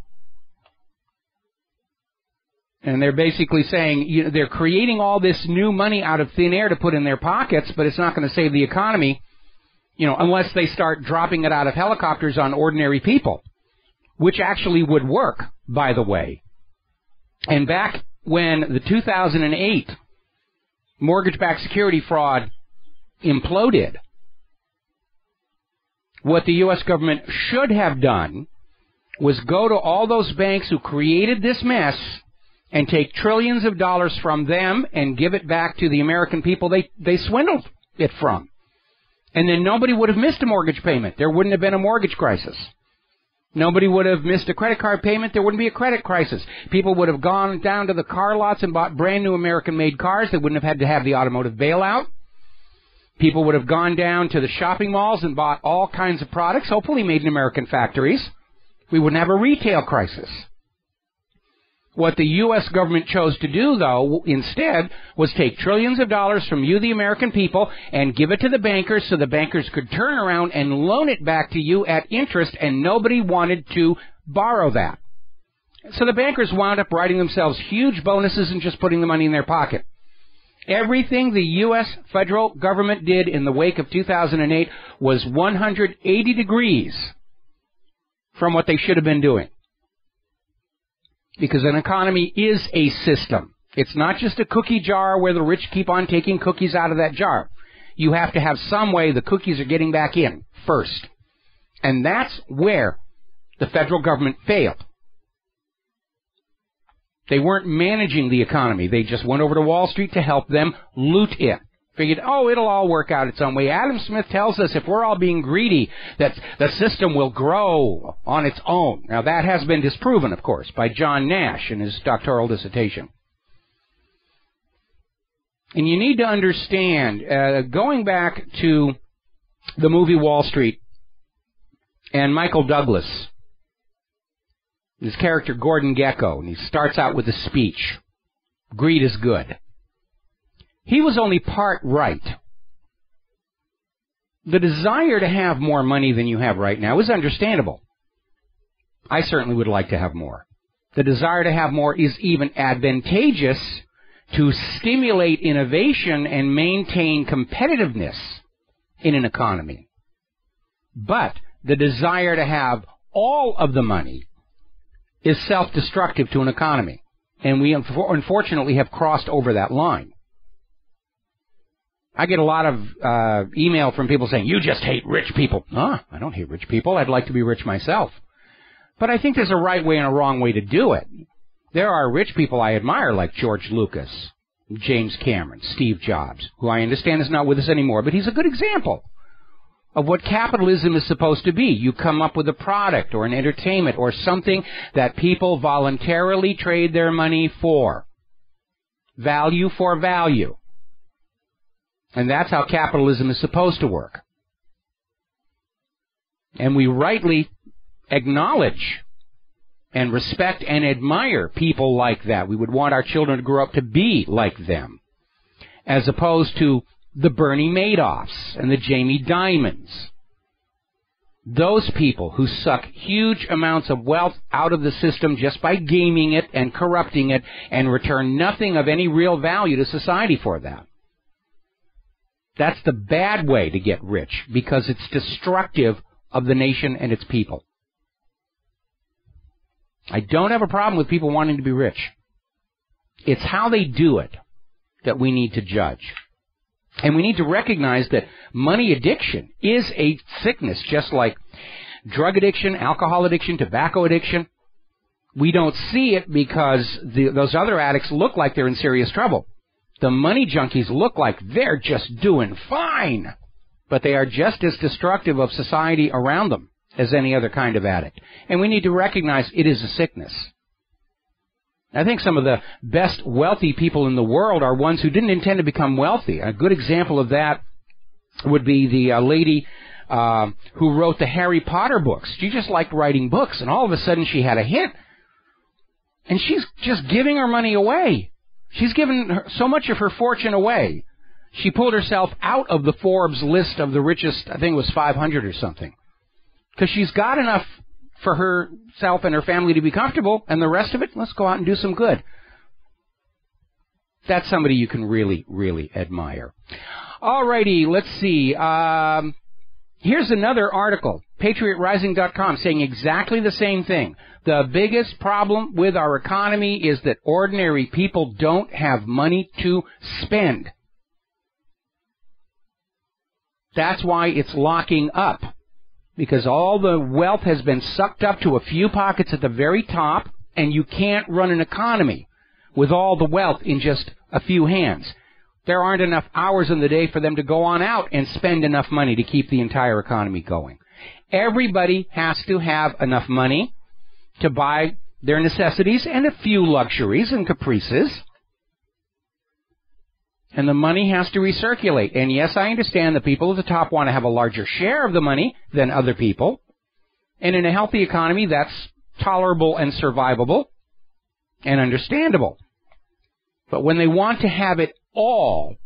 And they're basically saying they're creating all this new money out of thin air to put in their pockets, but it's not going to save the economy, unless they start dropping it out of helicopters on ordinary people, which actually would work, by the way. And back when the 2008 mortgage-backed security fraud imploded, what the U.S. government should have done was go to all those banks who created this mess and take trillions of dollars from them and give it back to the American people they swindled it from. And then nobody would have missed a mortgage payment. There wouldn't have been a mortgage crisis. Nobody would have missed a credit card payment. There wouldn't be a credit crisis. People would have gone down to the car lots and bought brand new American-made cars. They wouldn't have had to have the automotive bailout. People would have gone down to the shopping malls and bought all kinds of products, hopefully made in American factories. We wouldn't have a retail crisis. What the U.S. government chose to do, though, instead, was take trillions of dollars from you, the American people, and give it to the bankers so the bankers could turn around and loan it back to you at interest, and nobody wanted to borrow that. So the bankers wound up writing themselves huge bonuses and just putting the money in their pocket. Everything the U.S. federal government did in the wake of 2008 was 180 degrees from what they should have been doing. Because an economy is a system. It's not just a cookie jar where the rich keep on taking cookies out of that jar. You have to have some way the cookies are getting back in first. And that's where the federal government failed. They weren't managing the economy. They just went over to Wall Street to help them loot it. Figured, it'll all work out its own way. Adam Smith tells us if we're all being greedy, that the system will grow on its own. Now, that has been disproven, of course, by John Nash in his doctoral dissertation. And you need to understand, going back to the movie Wall Street and Michael Douglas, his character Gordon Gekko, and he starts out with a speech, "Greed is good." He was only part right. The desire to have more money than you have right now is understandable. I certainly would like to have more. The desire to have more is even advantageous to stimulate innovation and maintain competitiveness in an economy. But the desire to have all of the money is self-destructive to an economy. And we unfortunately have crossed over that line. I get a lot of email from people saying, you just hate rich people. I don't hate rich people. I'd like to be rich myself. But I think there's a right way and a wrong way to do it. There are rich people I admire like George Lucas, James Cameron, Steve Jobs, who I understand is not with us anymore, but he's a good example of what capitalism is supposed to be. You come up with a product or an entertainment or something that people voluntarily trade their money for. Value for value. And that's how capitalism is supposed to work. And we rightly acknowledge and respect and admire people like that. We would want our children to grow up to be like them, as opposed to the Bernie Madoffs and the Jamie Dimons. Those people who suck huge amounts of wealth out of the system just by gaming it and corrupting it and return nothing of any real value to society for that. That's the bad way to get rich, because it's destructive of the nation and its people. I don't have a problem with people wanting to be rich. It's how they do it that we need to judge. And we need to recognize that money addiction is a sickness, just like drug addiction, alcohol addiction, tobacco addiction. We don't see it because those other addicts look like they're in serious trouble. The money junkies look like they're just doing fine, but they are just as destructive of society around them as any other kind of addict. And we need to recognize it is a sickness. I think some of the best wealthy people in the world are ones who didn't intend to become wealthy. A good example of that would be the lady who wrote the Harry Potter books. She just liked writing books, and all of a sudden she had a hit. And she's just giving her money away. She's given so much of her fortune away. She pulled herself out of the Forbes list of the richest, I think it was 500 or something. Because she's got enough for herself and her family to be comfortable, and the rest of it, let's go out and do some good. That's somebody you can really, really admire. All righty, let's see. Here's another article, PatriotRising.com, saying exactly the same thing. The biggest problem with our economy is that ordinary people don't have money to spend. That's why it's locking up. Because all the wealth has been sucked up to a few pockets at the very top, and you can't run an economy with all the wealth in just a few hands. There aren't enough hours in the day for them to go on out and spend enough money to keep the entire economy going. Everybody has to have enough money to buy their necessities and a few luxuries and caprices. And the money has to recirculate. And yes, I understand the people at the top want to have a larger share of the money than other people. And in a healthy economy, that's tolerable and survivable and understandable. But when they want to have it all,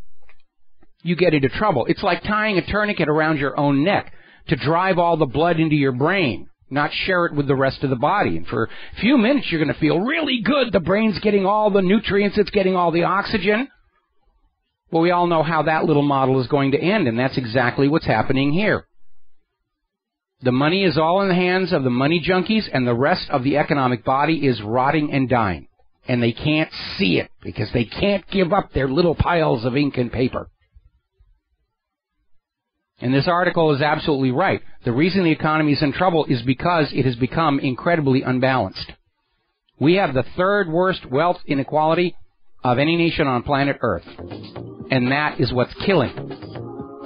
you get into trouble. It's like tying a tourniquet around your own neck to drive all the blood into your brain, not share it with the rest of the body. And for a few minutes, you're going to feel really good. The brain's getting all the nutrients. It's getting all the oxygen. Well, we all know how that little model is going to end, and that's exactly what's happening here. The money is all in the hands of the money junkies, and the rest of the economic body is rotting and dying. And they can't see it because they can't give up their little piles of ink and paper. And this article is absolutely right. The reason the economy is in trouble is because it has become incredibly unbalanced. We have the third worst wealth inequality of any nation on planet Earth. And that is what's killing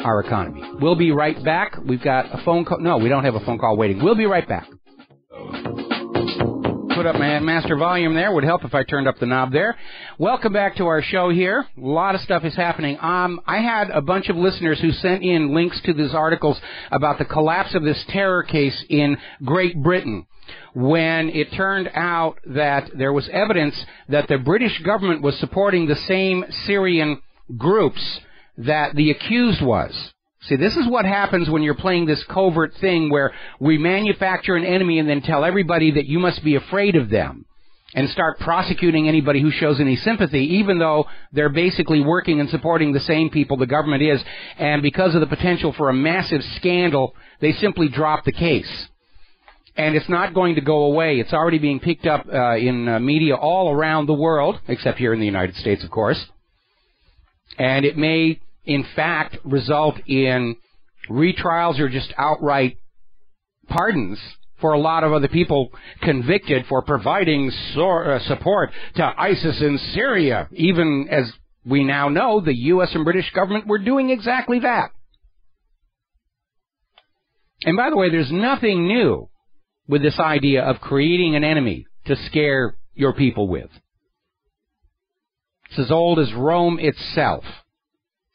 our economy. We'll be right back. We've got a phone call. No, we don't have a phone call waiting. We'll be right back. Put up my master volume there. Would help if I turned up the knob there. Welcome back to our show here. A lot of stuff is happening. I had a bunch of listeners who sent in links to these articles about the collapse of this terror case in Great Britain, when it turned out that there was evidence that the British government was supporting the same Syrian groups that the accused was. See, this is what happens when you're playing this covert thing where we manufacture an enemy and then tell everybody that you must be afraid of them. and start prosecuting anybody who shows any sympathy, even though they're basically working and supporting the same people the government is, and because of the potential for a massive scandal, they simply drop the case. And it's not going to go away. It's already being picked up in media all around the world, except here in the United States, of course. And it may, in fact, result in retrials or just outright pardons for a lot of other people convicted for providing support to ISIS in Syria, even as we now know the U.S. and British government were doing exactly that. And by the way, there's nothing new with this idea of creating an enemy to scare your people with. It's as old as Rome itself.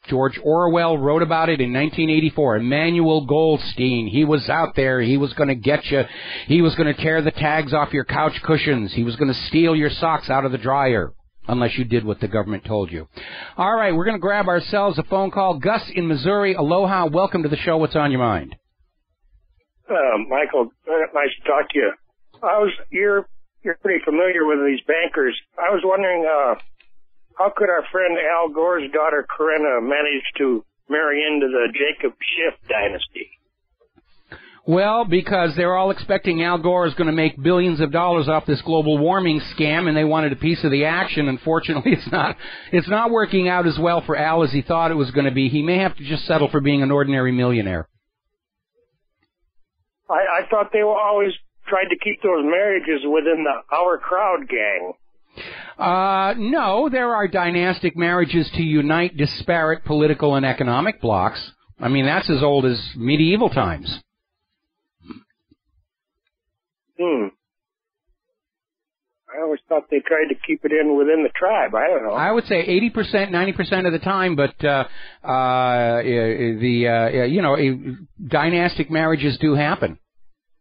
George Orwell wrote about it in 1984. Emmanuel Goldstein, he was out there. He was going to get you. He was going to tear the tags off your couch cushions. He was going to steal your socks out of the dryer, unless you did what the government told you. All right, we're going to grab ourselves a phone call. Gus in Missouri, aloha. Welcome to the show. What's on your mind? Michael, nice to talk to you. You're pretty familiar with these bankers. I was wondering, how could our friend Al Gore's daughter Corinna manage to marry into the Jacob Schiff dynasty? Well, because they're all expecting Al Gore is going to make billions of dollars off this global warming scam, and they wanted a piece of the action. Unfortunately, it's not working out as well for Al as he thought it was going to be. He may have to just settle for being an ordinary millionaire. I thought they were always tried to keep those marriages within the Our Crowd gang. No, there are dynastic marriages to unite disparate political and economic blocs. I mean, that's as old as medieval times. I always thought they tried to keep it in within the tribe. I don't know. I would say 80%, 90% of the time, but dynastic marriages do happen.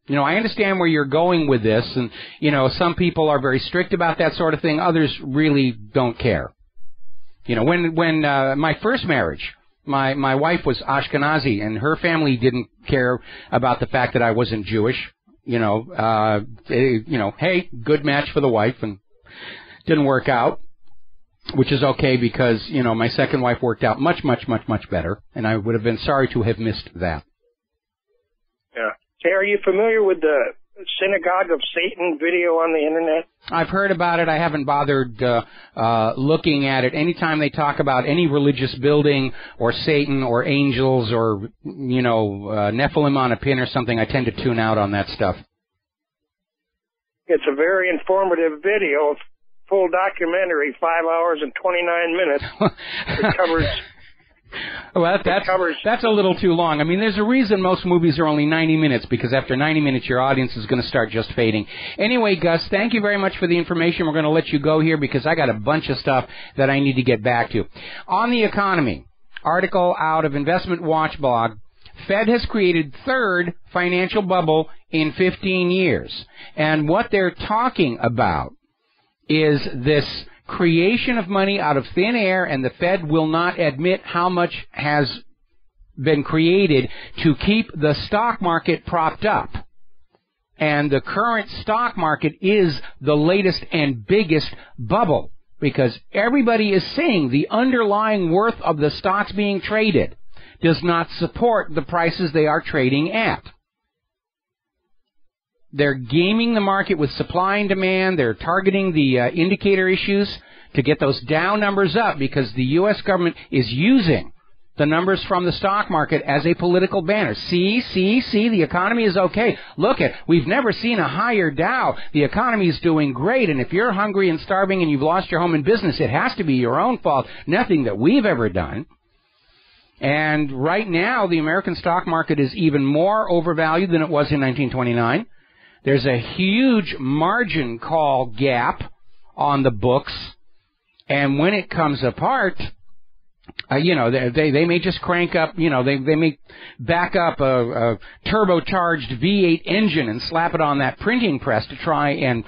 You know, I understand where you're going with this, and, you know, some people are very strict about that sort of thing. Others really don't care. You know, when my first marriage, my wife was Ashkenazi, and her family didn't care about the fact that I wasn't Jewish. Hey, good match for the wife, and didn't work out, which is okay because, you know, my second wife worked out much, much, much, much better, and I would have been sorry to have missed that. Yeah. Hey, are you familiar with the Synagogue of Satan video on the Internet? I've heard about it. I haven't bothered looking at it. Anytime they talk about any religious building or Satan or angels or, Nephilim on a pin or something, I tend to tune out on that stuff. It's a very informative video, full documentary, 5 hours and 29 minutes. It covers... Well, that's a little too long. I mean, there's a reason most movies are only 90 minutes, because after 90 minutes, your audience is going to start just fading. Anyway, Gus, thank you very much for the information. We're going to let you go here because I got a bunch of stuff that I need to get back to. On the economy, article out of Investment Watch blog, Fed has created third financial bubble in 15 years. And what they're talking about is this creation of money out of thin air, and the Fed will not admit how much has been created to keep the stock market propped up. And the current stock market is the latest and biggest bubble, because everybody is saying the underlying worth of the stocks being traded does not support the prices they are trading at. They're gaming the market with supply and demand. They're targeting the indicator issues to get those down numbers up, because the U.S. government is using the numbers from the stock market as a political banner. See, the economy is okay. Look we've never seen a higher Dow. The economy is doing great, and if you're hungry and starving and you've lost your home and business, it has to be your own fault, nothing that we've ever done. And right now, the American stock market is even more overvalued than it was in 1929. There's a huge margin call gap on the books, and when it comes apart, they may just crank up, they may back up a turbocharged V8 engine and slap it on that printing press to try and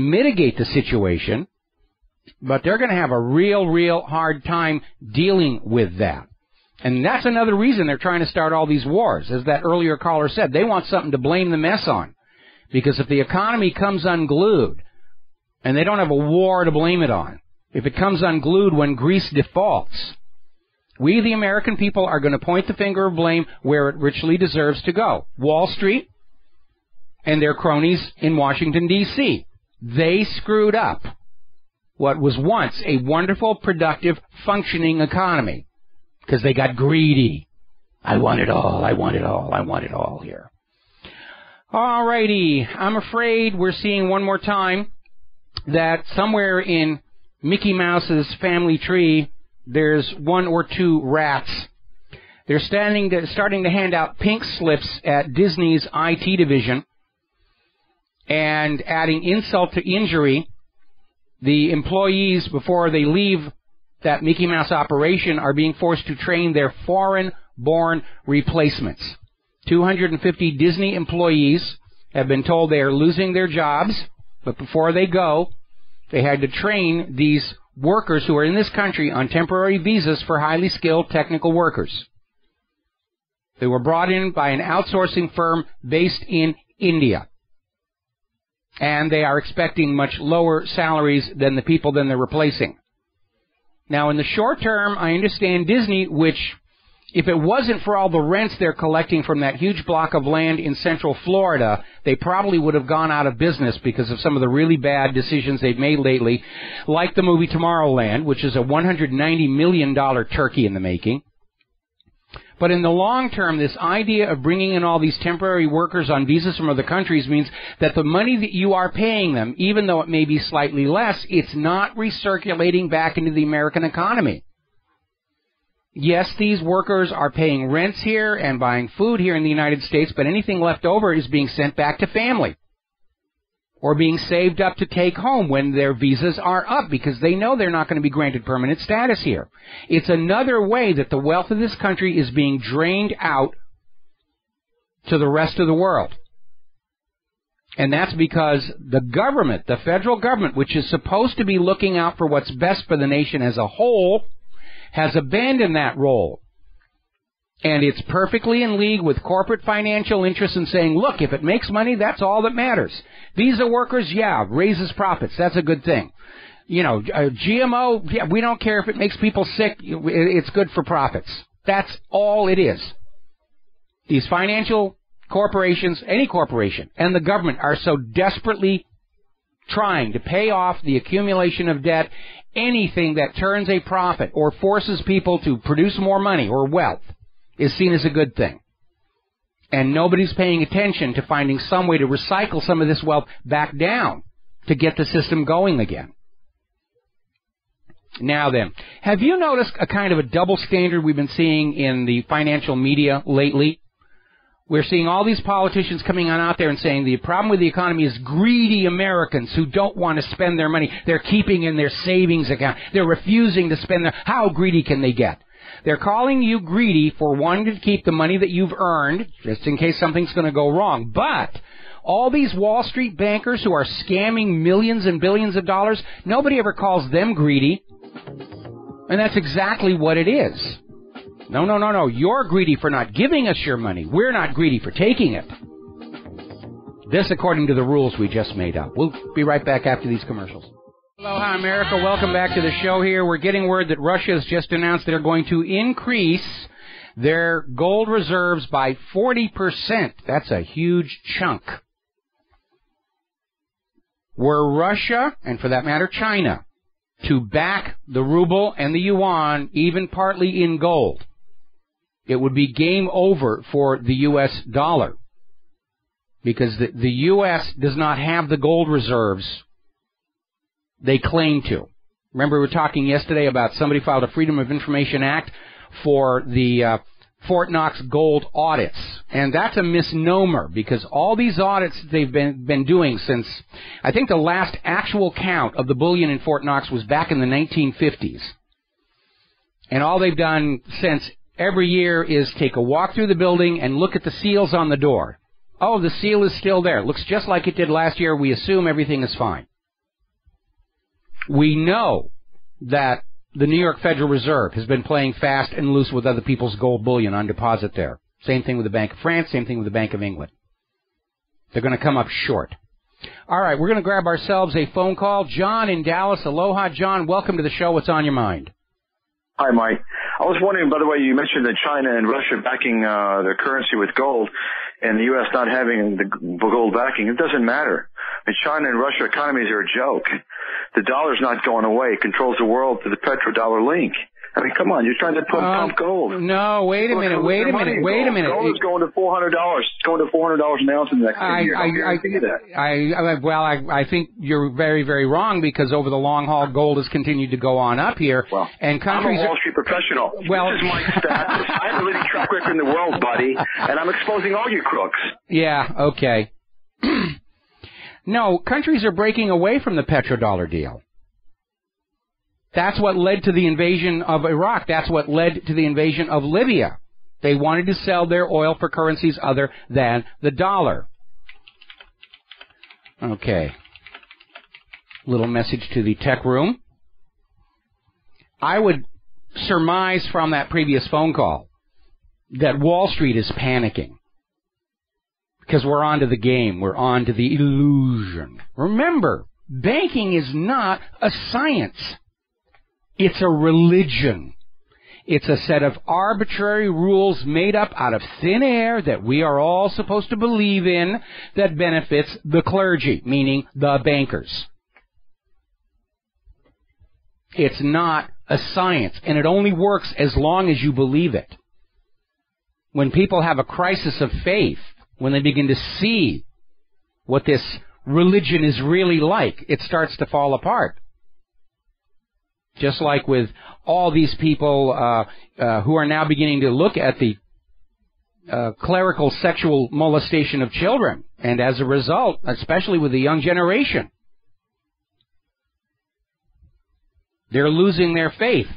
mitigate the situation, but they're going to have a real hard time dealing with that. And that's another reason they're trying to start all these wars. As that earlier caller said, they want something to blame the mess on. Because if the economy comes unglued And they don't have a war to blame it on. If it comes unglued when Greece defaults, we, the American people, are going to point the finger of blame where it richly deserves to go. Wall Street and their cronies in Washington, D.C. They screwed up what was once a wonderful, productive, functioning economy because they got greedy. I want it all, I want it all, I want it all here. All righty, I'm afraid we're seeing one more time that somewhere in Mickey Mouse's family tree, there's one or two rats. They're starting to hand out pink slips at Disney's IT division, and adding insult to injury, the employees, before they leave that Mickey Mouse operation, are being forced to train their foreign-born replacements. 250 Disney employees have been told they are losing their jobs, but before they go, they had to train these workers who are in this country on temporary visas for highly skilled technical workers. They were brought in by an outsourcing firm based in India. And they are expecting much lower salaries than the people they're replacing. Now, in the short term, I understand Disney, which, if it wasn't for all the rents they're collecting from that huge block of land in Central Florida, they probably would have gone out of business because of some of the really bad decisions they've made lately, like the movie Tomorrowland, which is a $190 million turkey in the making. But in the long term, this idea of bringing in all these temporary workers on visas from other countries means that the money that you are paying them, even though it may be slightly less, it's not recirculating back into the American economy. Yes, these workers are paying rents here and buying food here in the United States, but anything left over is being sent back to family or being saved up to take home when their visas are up because they know they're not going to be granted permanent status here. It's another way that the wealth of this country is being drained out to the rest of the world. And that's because the government, the federal government, which is supposed to be looking out for what's best for the nation as a whole, has abandoned that role. And it's perfectly in league with corporate financial interests in saying, look, if it makes money, that's all that matters. Visa workers, yeah, raises profits. That's a good thing. You know, GMO, yeah, we don't care if it makes people sick. It's good for profits. That's all it is. These financial corporations, any corporation, and the government are so desperately trying to pay off the accumulation of debt. Anything that turns a profit or forces people to produce more money or wealth is seen as a good thing. And nobody's paying attention to finding some way to recycle some of this wealth back down to get the system going again. Now then, have you noticed a kind of a double standard we've been seeing in the financial media lately? We're seeing all these politicians coming on out there and saying the problem with the economy is greedy Americans who don't want to spend their money. They're keeping in their savings account. They're refusing to spend their... How greedy can they get? They're calling you greedy for wanting to keep the money that you've earned, just in case something's going to go wrong. But all these Wall Street bankers who are scamming millions and billions of dollars, nobody ever calls them greedy. And that's exactly what it is. No. You're greedy for not giving us your money. We're not greedy for taking it. This according to the rules we just made up. We'll be right back after these commercials. Aloha, America. Welcome back to the show here. We're getting word that Russia has just announced they're going to increase their gold reserves by 40%. That's a huge chunk. Were Russia, and for that matter China, to back the ruble and the yuan, even partly in gold, it would be game over for the U.S. dollar. Because the U.S. does not have the gold reserves they claim to. Remember, we were talking yesterday about somebody filed a Freedom of Information Act for the Fort Knox gold audits. And that's a misnomer, because all these audits they've been doing since, I think the last actual count of the bullion in Fort Knox was back in the 1950s. And all they've done since every year is take a walk through the building and look at the seals on the door. Oh, the seal is still there. It looks just like it did last year. We assume everything is fine. We know that the New York Federal Reserve has been playing fast and loose with other people's gold bullion on deposit there. Same thing with the Bank of France, same thing with the Bank of England. They're going to come up short. All right, we're going to grab ourselves a phone call. John in Dallas. Aloha, John. Welcome to the show. What's on your mind? Hi, Mike. I was wondering, by the way, you mentioned that China and Russia backing their currency with gold and the U.S. not having the gold backing. It doesn't matter. China and Russia economies are a joke. The dollar's not going away. It controls the world to the petrodollar link. I mean, come on, you're trying to pump gold. No, wait a minute. Gold is going to $400. It's going to $400 an ounce in the next year. I think you're very, very wrong, because over the long haul, gold has continued to go on up here. Well, and countries I'm a Wall Street professional. Well, this is my status. I have the leading track record in the world, buddy, and I'm exposing all you crooks. Yeah, okay. No, countries are breaking away from the petrodollar deal. That's what led to the invasion of Iraq. That's what led to the invasion of Libya. They wanted to sell their oil for currencies other than the dollar. Okay. Little message to the tech room. I would surmise from that previous phone call that Wall Street is panicking. Because we're on to the game. We're on to the illusion. Remember, banking is not a science. It's a religion. It's a set of arbitrary rules made up out of thin air that we are all supposed to believe in that benefits the clergy, meaning the bankers. It's not a science, and it only works as long as you believe it. When people have a crisis of faith, when they begin to see what this religion is really like, it starts to fall apart. Just like with all these people who are now beginning to look at the clerical sexual molestation of children. And as a result, especially with the young generation, they're losing their faith.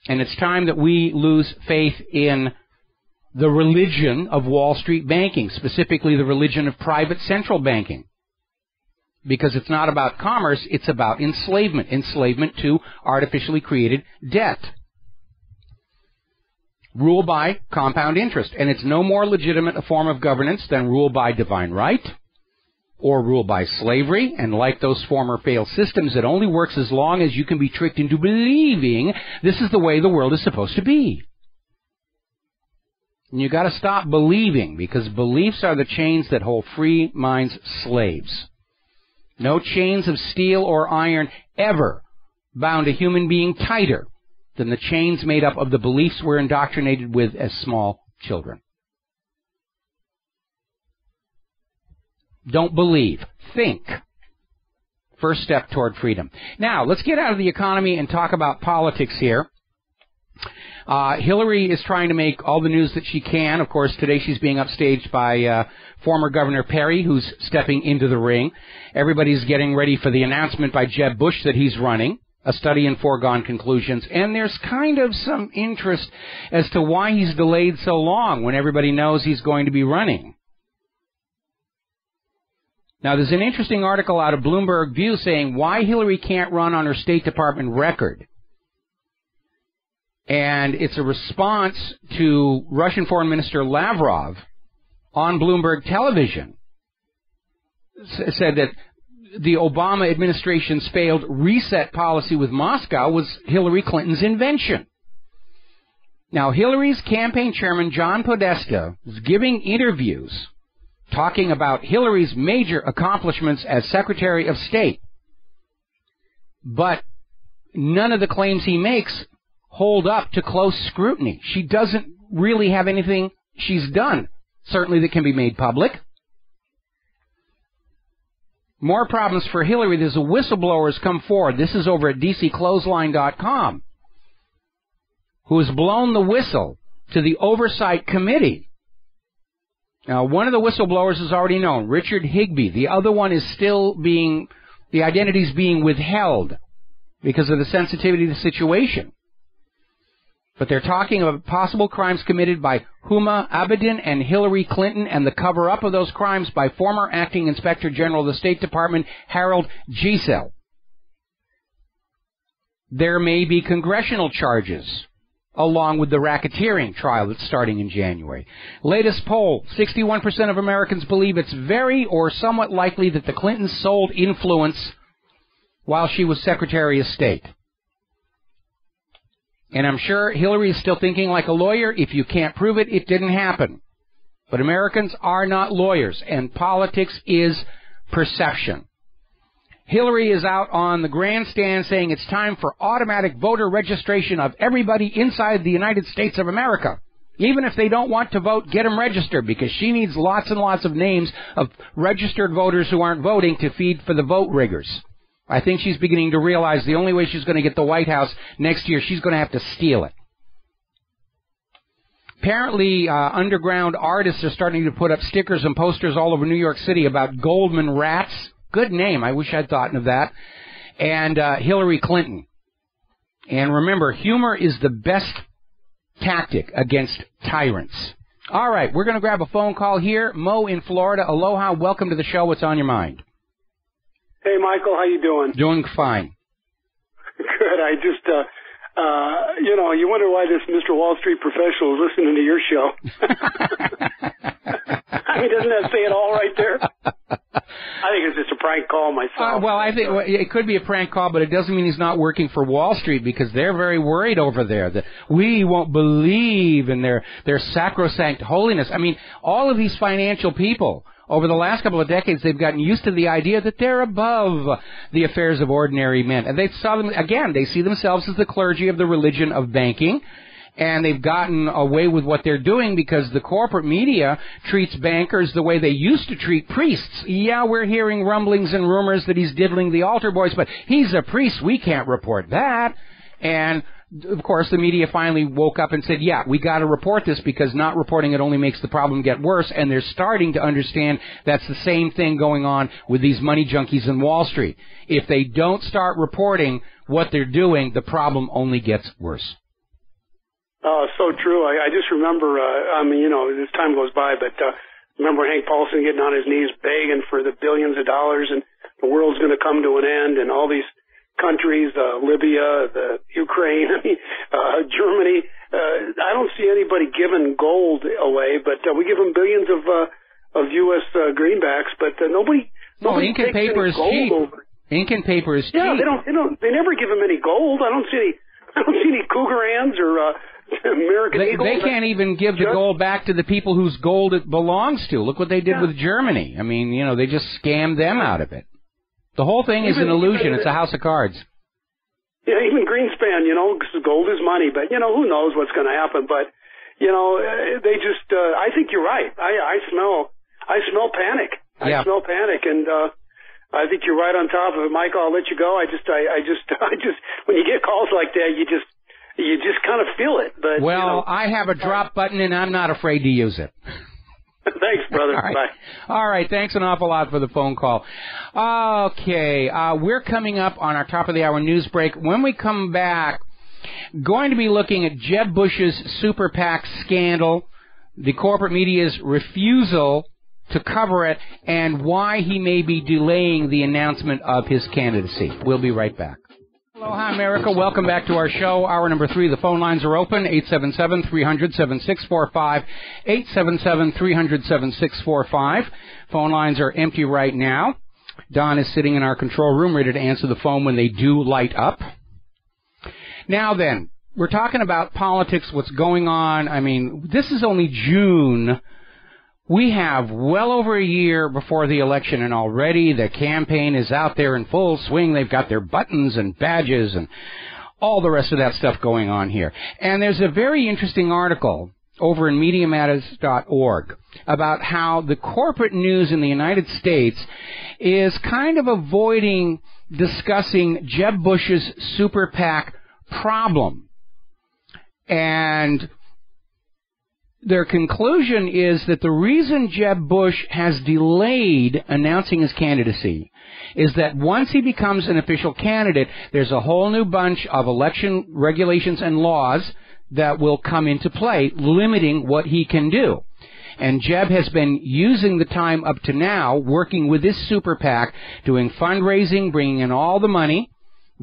And it's time that we lose faith in the religion of Wall Street banking, specifically the religion of private central banking. Because it's not about commerce, it's about enslavement. Enslavement to artificially created debt. Rule by compound interest. And it's no more legitimate a form of governance than rule by divine right or rule by slavery. And like those former failed systems, it only works as long as you can be tricked into believing this is the way the world is supposed to be. And you got to stop believing, because beliefs are the chains that hold free minds slaves. No chains of steel or iron ever bound a human being tighter than the chains made up of the beliefs we're indoctrinated with as small children. Don't believe. Think. First step toward freedom. Now, let's get out of the economy and talk about politics here. Hillary is trying to make all the news that she can. Of course, today she's being upstaged by former Governor Perry, who's stepping into the ring. Everybody's getting ready for the announcement by Jeb Bush that he's running, a study in foregone conclusions. And there's kind of some interest as to why he's delayed so long when everybody knows he's going to be running. Now, there's an interesting article out of Bloomberg View saying why Hillary can't run on her State Department record. And it's a response to Russian Foreign Minister Lavrov on Bloomberg television. Said that the Obama administration's failed reset policy with Moscow was Hillary Clinton's invention. Now, Hillary's campaign chairman, John Podesta, is giving interviews talking about Hillary's major accomplishments as Secretary of State. But none of the claims he makes hold up to close scrutiny. She doesn't really have anything she's done, certainly that can be made public. More problems for Hillary. There's a whistleblower has come forward. This is over at DCClothesline.com, who has blown the whistle to the Oversight Committee. Now, one of the whistleblowers is already known, Richard Higbee. The other one is still the identity's being withheld because of the sensitivity of the situation. But they're talking about possible crimes committed by Huma Abedin and Hillary Clinton and the cover-up of those crimes by former Acting Inspector General of the State Department, Harold Giesel. There may be congressional charges along with the racketeering trial that's starting in January. Latest poll, 61% of Americans believe it's very or somewhat likely that the Clintons sold influence while she was Secretary of State. And I'm sure Hillary is still thinking like a lawyer. If you can't prove it, it didn't happen. But Americans are not lawyers, and politics is perception. Hillary is out on the grandstand saying it's time for automatic voter registration of everybody inside the United States of America. Even if they don't want to vote, get them registered, because she needs lots and lots of names of registered voters who aren't voting to feed for the vote riggers. I think she's beginning to realize the only way she's going to get the White House next year, she's going to have to steal it. Apparently, underground artists are starting to put up stickers and posters all over New York City about Goldman rats. Good name. I wish I'd thought of that. And Hillary Clinton. And remember, humor is the best tactic against tyrants. All right, we're going to grab a phone call here. Mo in Florida. Aloha. Welcome to the show. What's on your mind? Hey, Michael, how you doing? Doing fine. Good. I just, you wonder why this Mr. Wall Street professional is listening to your show. I mean, doesn't that say it all right there? I think it's just a prank call myself. Well, I think it could be a prank call, but it doesn't mean he's not working for Wall Street, because they're very worried over there that we won't believe in their sacrosanct holiness. I mean, all of these financial people, over the last couple of decades, they've gotten used to the idea that they're above the affairs of ordinary men. And they see themselves as the clergy of the religion of banking. And they've gotten away with what they're doing because the corporate media treats bankers the way they used to treat priests. Yeah, we're hearing rumblings and rumors that he's diddling the altar boys, but he's a priest. We can't report that. And of course, the media finally woke up and said, yeah, we got to report this, because not reporting it only makes the problem get worse. And they're starting to understand that's the same thing going on with these money junkies in Wall Street. If they don't start reporting what they're doing, the problem only gets worse. Oh, so true. I just remember, as time goes by, but remember Hank Paulson getting on his knees begging for the billions of dollars, and the world's going to come to an end, and all these countries, Libya, the Ukraine, Germany. I don't see anybody giving gold away, but we give them billions of U.S. greenbacks, but nobody. Ink and paper is cheap. Ink and paper is cheap. Yeah, they never give them any gold. I don't see any Cougarans or American Eagles. They can't even give the gold back to the people whose gold it belongs to. Look what they did with Germany. I mean, they just scammed them out of it. The whole thing is an illusion. It's a house of cards. Yeah, even Greenspan, gold is money, but, who knows what's going to happen. But, they just, I think you're right. I smell panic. I smell panic, and I think you're right on top of it. Michael, I'll let you go. I just, when you get calls like that, you just kind of feel it. But I have a drop button, and I'm not afraid to use it. Thanks, brother. All right. Bye. All right. Thanks an awful lot for the phone call. Okay. We're coming up on our top of the hour news break. When we come back, going to be looking at Jeb Bush's super PAC scandal, the corporate media's refusal to cover it, and why he may be delaying the announcement of his candidacy. We'll be right back. Aloha, America. Welcome back to our show. Hour number 3. The phone lines are open. 877-300-7645. 877-300-7645. Phone lines are empty right now. Don is sitting in our control room ready to answer the phone when they do light up. Now then, we're talking about politics, what's going on. I mean, this is only June. We have well over a year before the election, and already the campaign is out there in full swing. They've got their buttons and badges and all the rest of that stuff going on here. And there's a very interesting article over in MediaMatters.org about how the corporate news in the United States is kind of avoiding discussing Jeb Bush's super PAC problem. And their conclusion is that the reason Jeb Bush has delayed announcing his candidacy is that once he becomes an official candidate, there's a whole new bunch of election regulations and laws that will come into play, limiting what he can do. And Jeb has been using the time up to now, working with this super PAC, doing fundraising, bringing in all the money,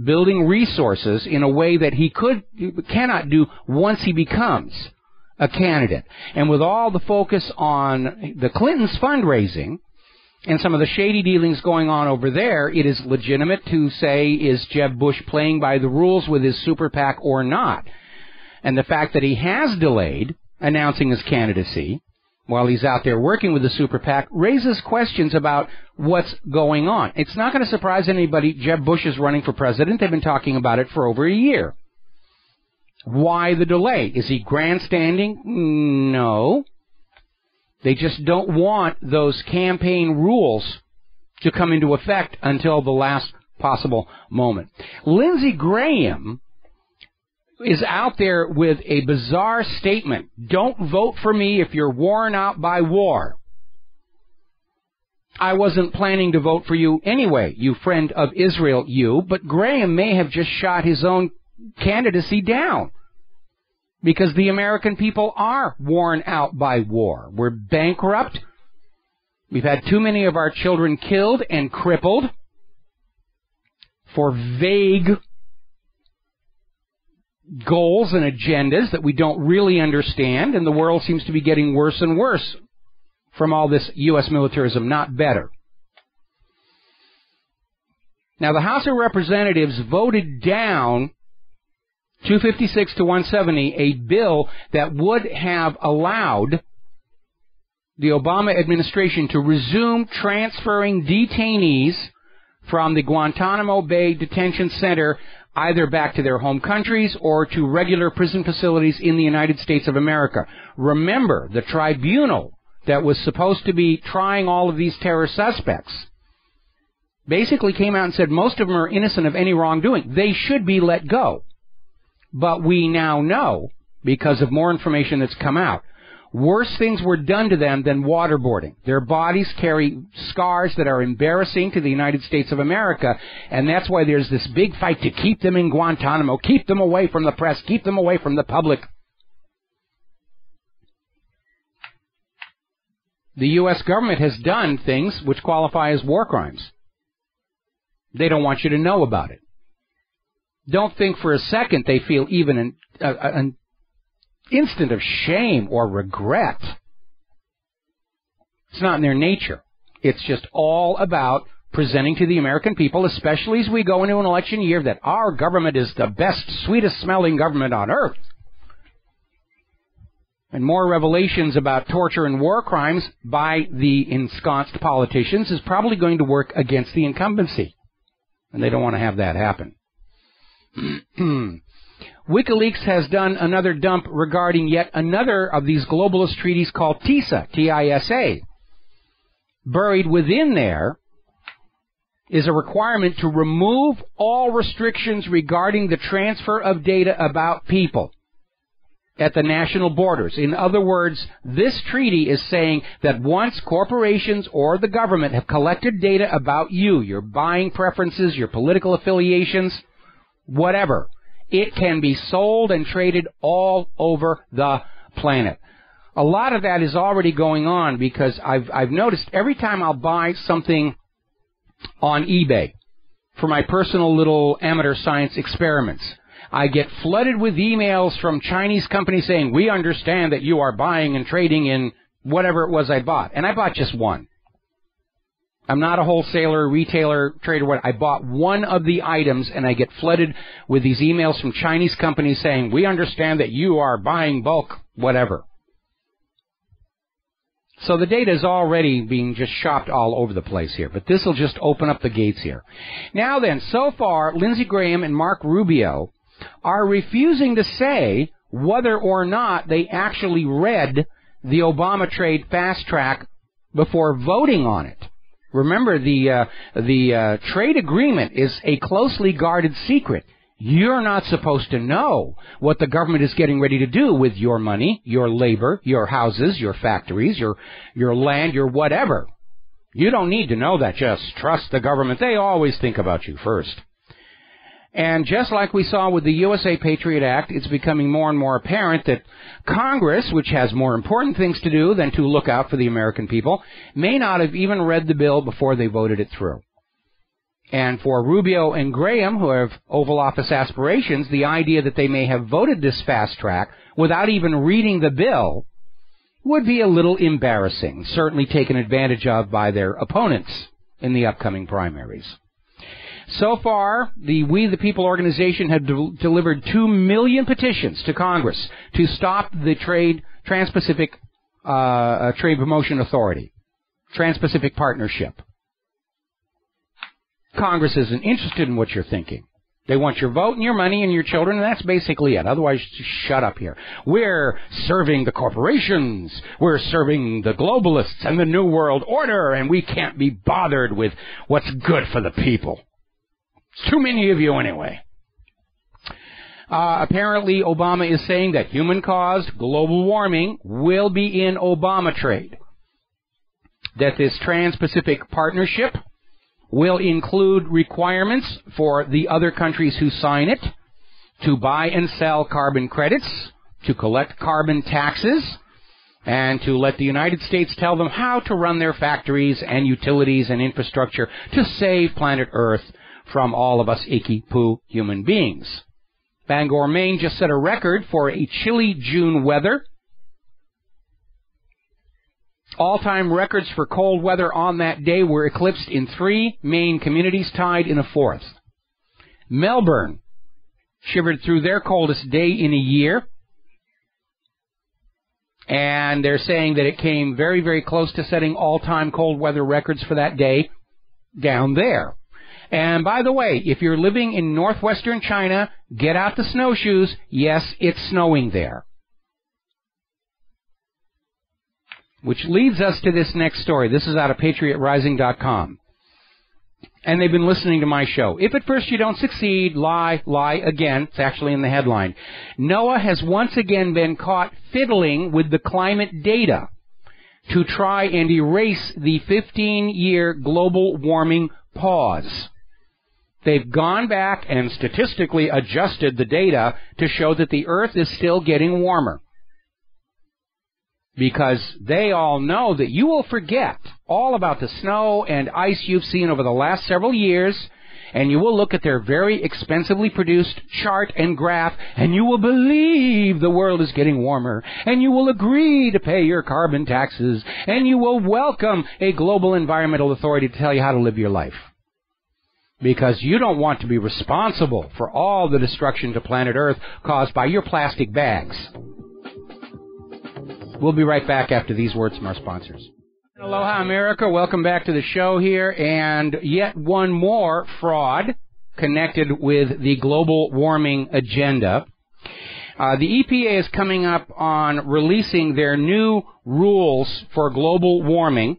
building resources in a way that he cannot do once he becomes a candidate. And with all the focus on the Clintons' fundraising and some of the shady dealings going on over there, it is legitimate to say, is Jeb Bush playing by the rules with his super PAC or not? And the fact that he has delayed announcing his candidacy while he's out there working with the super PAC raises questions about what's going on. It's not going to surprise anybody. Jeb Bush is running for president. They've been talking about it for over a year. Why the delay? Is he grandstanding? No. They just don't want those campaign rules to come into effect until the last possible moment. Lindsey Graham is out there with a bizarre statement. Don't vote for me if you're worn out by war. I wasn't planning to vote for you anyway, you friend of Israel, you. But Graham may have just shot his own candidacy down, because the American people are worn out by war. We're bankrupt. We've had too many of our children killed and crippled for vague goals and agendas that we don't really understand, and the world seems to be getting worse and worse from all this U.S. militarism, not better. Now, the House of Representatives voted down 256 to 170, a bill that would have allowed the Obama administration to resume transferring detainees from the Guantanamo Bay Detention Center either back to their home countries or to regular prison facilities in the United States of America. Remember, the tribunal that was supposed to be trying all of these terror suspects basically came out and said most of them are innocent of any wrongdoing. They should be let go. But we now know, because of more information that's come out, worse things were done to them than waterboarding. Their bodies carry scars that are embarrassing to the United States of America, and that's why there's this big fight to keep them in Guantanamo, keep them away from the press, keep them away from the public. The U.S. government has done things which qualify as war crimes. They don't want you to know about it. Don't think for a second they feel even an instant of shame or regret. It's not in their nature. It's just all about presenting to the American people, especially as we go into an election year, that our government is the best, sweetest smelling government on earth. And more revelations about torture and war crimes by the ensconced politicians is probably going to work against the incumbency. And they don't want to have that happen. WikiLeaks has done another dump regarding yet another of these globalist treaties called TISA, T-I-S-A. Buried within there is a requirement to remove all restrictions regarding the transfer of data about people at the national borders. In other words, this treaty is saying that once corporations or the government have collected data about you, your buying preferences, your political affiliations, whatever, it can be sold and traded all over the planet. A lot of that is already going on, because I've noticed every time I'll buy something on eBay for my personal little amateur science experiments, I get flooded with emails from Chinese companies saying, we understand that you are buying and trading in whatever it was I bought. And I bought just one. I'm not a wholesaler, retailer, trader. I bought one of the items, and I get flooded with these emails from Chinese companies saying, we understand that you are buying bulk, whatever. So the data is already being just shopped all over the place here, but this will just open up the gates here. Now then, so far, Lindsey Graham and Mark Rubio are refusing to say whether or not they actually read the Obama trade fast track before voting on it. Remember, the trade agreement is a closely guarded secret. You're not supposed to know what the government is getting ready to do with your money, your labor, your houses, your factories, your land, your whatever. You don't need to know that. Just trust the government. They always think about you first. And just like we saw with the USA Patriot Act, it's becoming more and more apparent that Congress, which has more important things to do than to look out for the American people, may not have even read the bill before they voted it through. And for Rubio and Graham, who have Oval Office aspirations, the idea that they may have voted this fast track without even reading the bill would be a little embarrassing, certainly taken advantage of by their opponents in the upcoming primaries. So far, the We the People organization had delivered 2 million petitions to Congress to stop the Trans-Pacific Trade Promotion Authority, Trans-Pacific Partnership. Congress isn't interested in what you're thinking. They want your vote and your money and your children, and that's basically it. Otherwise, just shut up here. We're serving the corporations. We're serving the globalists and the New World Order, and we can't be bothered with what's good for the people. It's too many of you anyway. Apparently, Obama is saying that human-caused global warming will be in Obama trade. That this Trans-Pacific Partnership will include requirements for the other countries who sign it to buy and sell carbon credits, to collect carbon taxes, and to let the United States tell them how to run their factories and utilities and infrastructure to save planet Earth from all of us icky-poo human beings. Bangor, Maine just set a record for a chilly June weather. All-time records for cold weather on that day were eclipsed in 3 Maine communities, tied in a 4th. Melbourne shivered through their coldest day in a year, and they're saying that it came very, very close to setting all-time cold weather records for that day down there. And by the way, if you're living in northwestern China, get out the snowshoes. Yes, it's snowing there. Which leads us to this next story. This is out of PatriotRising.com. And they've been listening to my show. If at first you don't succeed, lie again. It's actually in the headline. NOAA has once again been caught fiddling with the climate data to try and erase the 15-year global warming pause. They've gone back and statistically adjusted the data to show that the Earth is still getting warmer. Because they all know that you will forget all about the snow and ice you've seen over the last several years, and you will look at their very expensively produced chart and graph, and you will believe the world is getting warmer, and you will agree to pay your carbon taxes, and you will welcome a global environmental authority to tell you how to live your life. Because you don't want to be responsible for all the destruction to planet Earth caused by your plastic bags. We'll be right back after these words from our sponsors. Aloha, America. Welcome back to the show here. And yet one more fraud connected with the global warming agenda. The EPA is coming up on releasing their new rules for global warming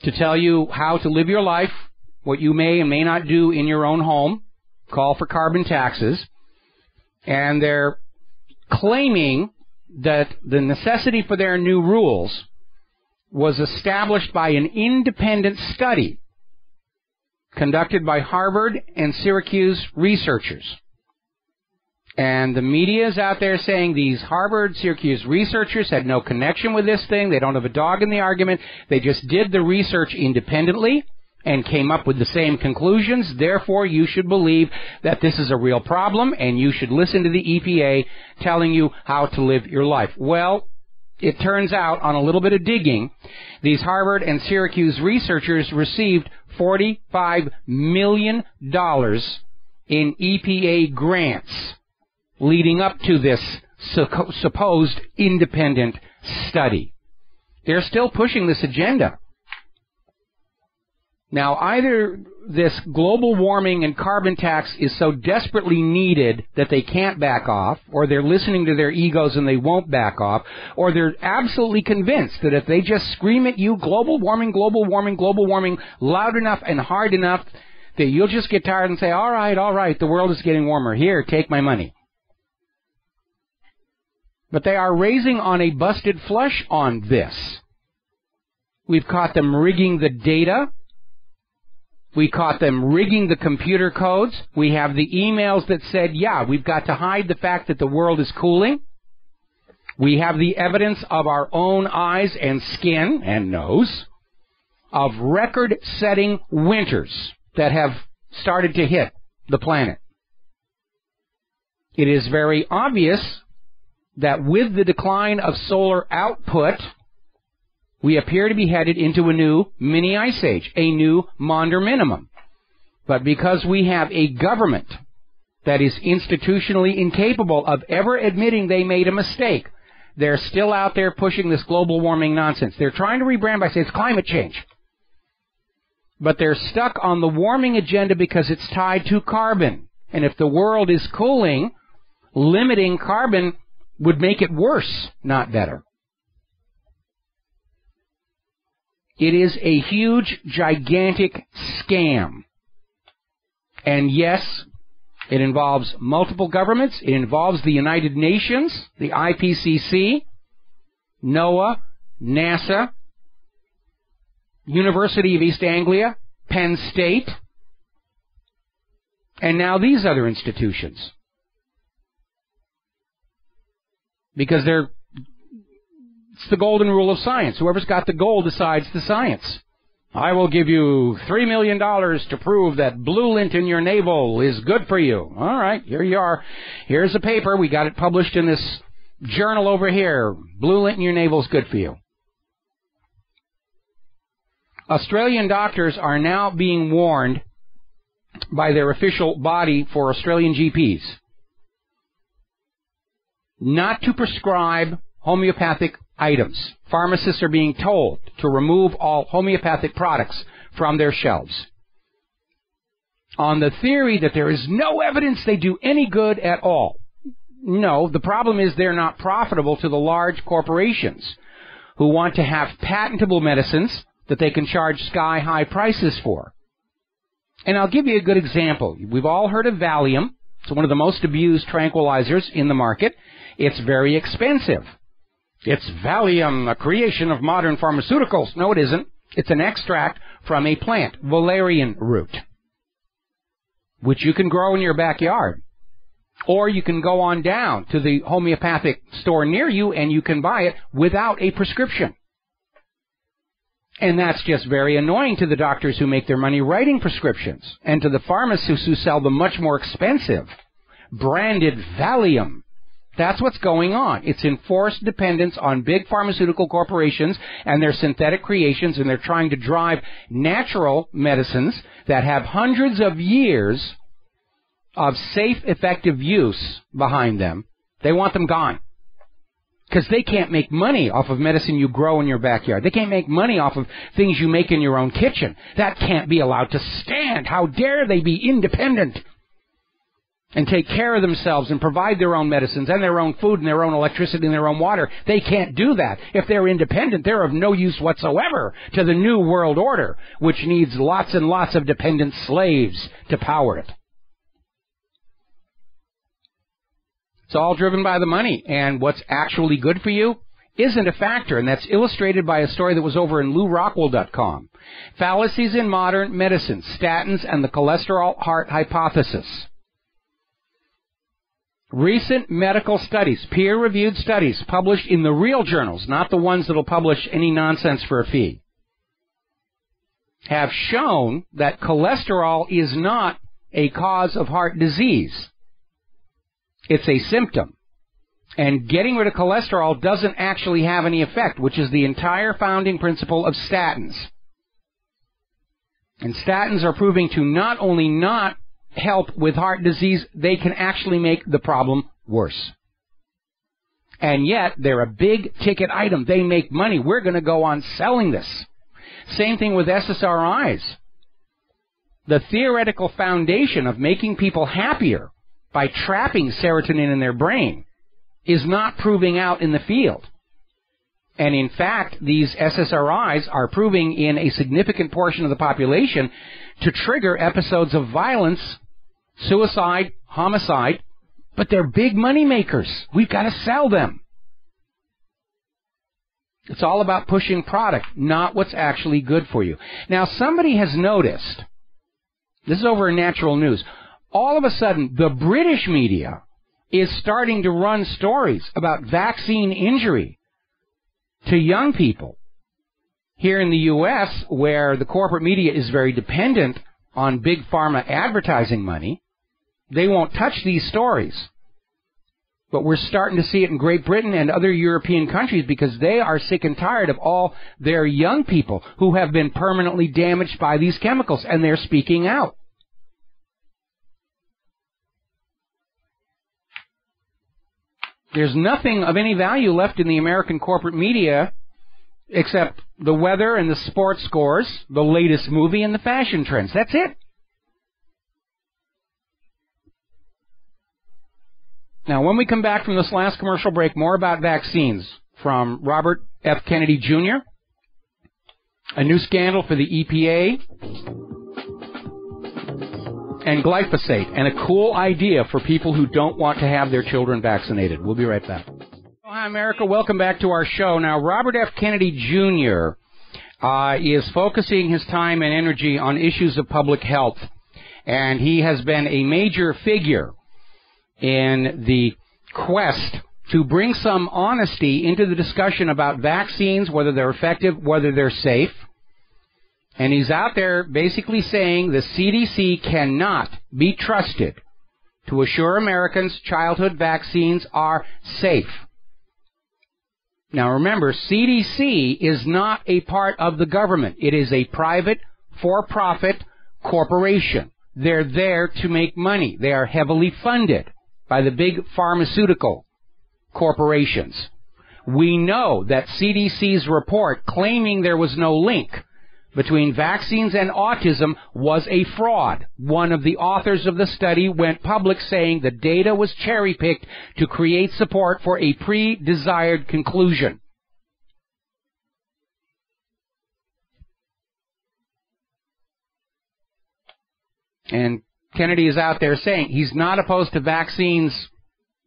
to tell you how to live your life, what you may and may not do in your own home, call for carbon taxes. And they're claiming that the necessity for their new rules was established by an independent study conducted by Harvard and Syracuse researchers. And the media is out there saying these Harvard, Syracuse researchers had no connection with this thing. They don't have a dog in the argument. They just did the research independently and came up with the same conclusions. Therefore, you should believe that this is a real problem, and you should listen to the EPA telling you how to live your life. Well, it turns out, on a little bit of digging, these Harvard and Syracuse researchers received $45 million in EPA grants leading up to this supposed independent study. They're still pushing this agenda. Now, either this global warming and carbon tax is so desperately needed that they can't back off, or they're listening to their egos and they won't back off, or they're absolutely convinced that if they just scream at you, global warming, global warming, global warming, loud enough and hard enough, that you'll just get tired and say, all right, the world is getting warmer. Here, take my money. But they are raising on a busted flush on this. We've caught them rigging the data. We caught them rigging the computer codes. We have the emails that said, yeah, we've got to hide the fact that the world is cooling. We have the evidence of our own eyes and skin and nose of record-setting winters that have started to hit the planet. It is very obvious that with the decline of solar output, we appear to be headed into a new mini ice age, a new Maunder minimum. But because we have a government that is institutionally incapable of ever admitting they made a mistake, they're still out there pushing this global warming nonsense. They're trying to rebrand by saying it's climate change. But they're stuck on the warming agenda because it's tied to carbon. And if the world is cooling, limiting carbon would make it worse, not better. It is a huge, gigantic scam. And yes, it involves multiple governments. It involves the United Nations, the IPCC, NOAA, NASA, University of East Anglia, Penn State, and now these other institutions. Because it's the golden rule of science. Whoever's got the gold decides the science. I will give you $3 million to prove that blue lint in your navel is good for you. All right, here you are. Here's a paper. We got it published in this journal over here. Blue lint in your navel is good for you. Australian doctors are now being warned by their official body for Australian GPs not to prescribe homeopathic items. Pharmacists are being told to remove all homeopathic products from their shelves on the theory that there is no evidence they do any good at all. No, the problem is they're not profitable to the large corporations who want to have patentable medicines that they can charge sky-high prices for. And I'll give you a good example. We've all heard of Valium. It's one of the most abused tranquilizers in the market. It's very expensive. It's Valium, a creation of modern pharmaceuticals. No, it isn't. It's an extract from a plant, valerian root, which you can grow in your backyard. Or you can go on down to the homeopathic store near you and you can buy it without a prescription. And that's just very annoying to the doctors who make their money writing prescriptions and to the pharmacists who sell the much more expensive branded Valium. That's what's going on. It's enforced dependence on big pharmaceutical corporations and their synthetic creations, and they're trying to drive natural medicines that have hundreds of years of safe, effective use behind them. They want them gone. Because they can't make money off of medicine you grow in your backyard. They can't make money off of things you make in your own kitchen. That can't be allowed to stand. How dare they be independent and take care of themselves and provide their own medicines and their own food and their own electricity and their own water. They can't do that. If they're independent, they're of no use whatsoever to the New World Order, which needs lots and lots of dependent slaves to power it. It's all driven by the money, and what's actually good for you isn't a factor, and that's illustrated by a story that was over in LouRockwell.com. Fallacies in Modern Medicine, Statins and the Cholesterol Heart Hypothesis. Recent medical studies, peer-reviewed studies, published in the real journals, not the ones that will publish any nonsense for a fee, have shown that cholesterol is not a cause of heart disease. It's a symptom. And getting rid of cholesterol doesn't actually have any effect, which is the entire founding principle of statins. And statins are proving to not only not help with heart disease, they can actually make the problem worse. And yet, they're a big-ticket item. They make money. We're going to go on selling this. Same thing with SSRIs. The theoretical foundation of making people happier by trapping serotonin in their brain is not proving out in the field. And in fact, these SSRIs are proving in a significant portion of the population to trigger episodes of violence, suicide, homicide, but they're big money makers. We've got to sell them. It's all about pushing product, not what's actually good for you. Now, somebody has noticed, this is over in Natural News, all of a sudden, the British media is starting to run stories about vaccine injury to young people. Here in the U.S., where the corporate media is very dependent on big pharma advertising money, they won't touch these stories. But we're starting to see it in Great Britain and other European countries because they are sick and tired of all their young people who have been permanently damaged by these chemicals, and they're speaking out. There's nothing of any value left in the American corporate media except the weather and the sports scores, the latest movie, and the fashion trends. That's it. Now, when we come back from this last commercial break, more about vaccines from Robert F. Kennedy Jr., a new scandal for the EPA, and glyphosate, and a cool idea for people who don't want to have their children vaccinated. We'll be right back. Hi, America. Welcome back to our show. Now, Robert F. Kennedy Jr. Is focusing his time and energy on issues of public health, and he has been a major figure in the quest to bring some honesty into the discussion about vaccines, whether they're effective, whether they're safe. And he's out there basically saying the CDC cannot be trusted to assure Americans childhood vaccines are safe. Now remember, CDC is not a part of the government. It is a private, for-profit corporation. They're there to make money. They are heavily funded by the big pharmaceutical corporations. We know that CDC's report claiming there was no link between vaccines and autism was a fraud. One of the authors of the study went public saying the data was cherry-picked to create support for a pre-desired conclusion. And Kennedy is out there saying he's not opposed to vaccines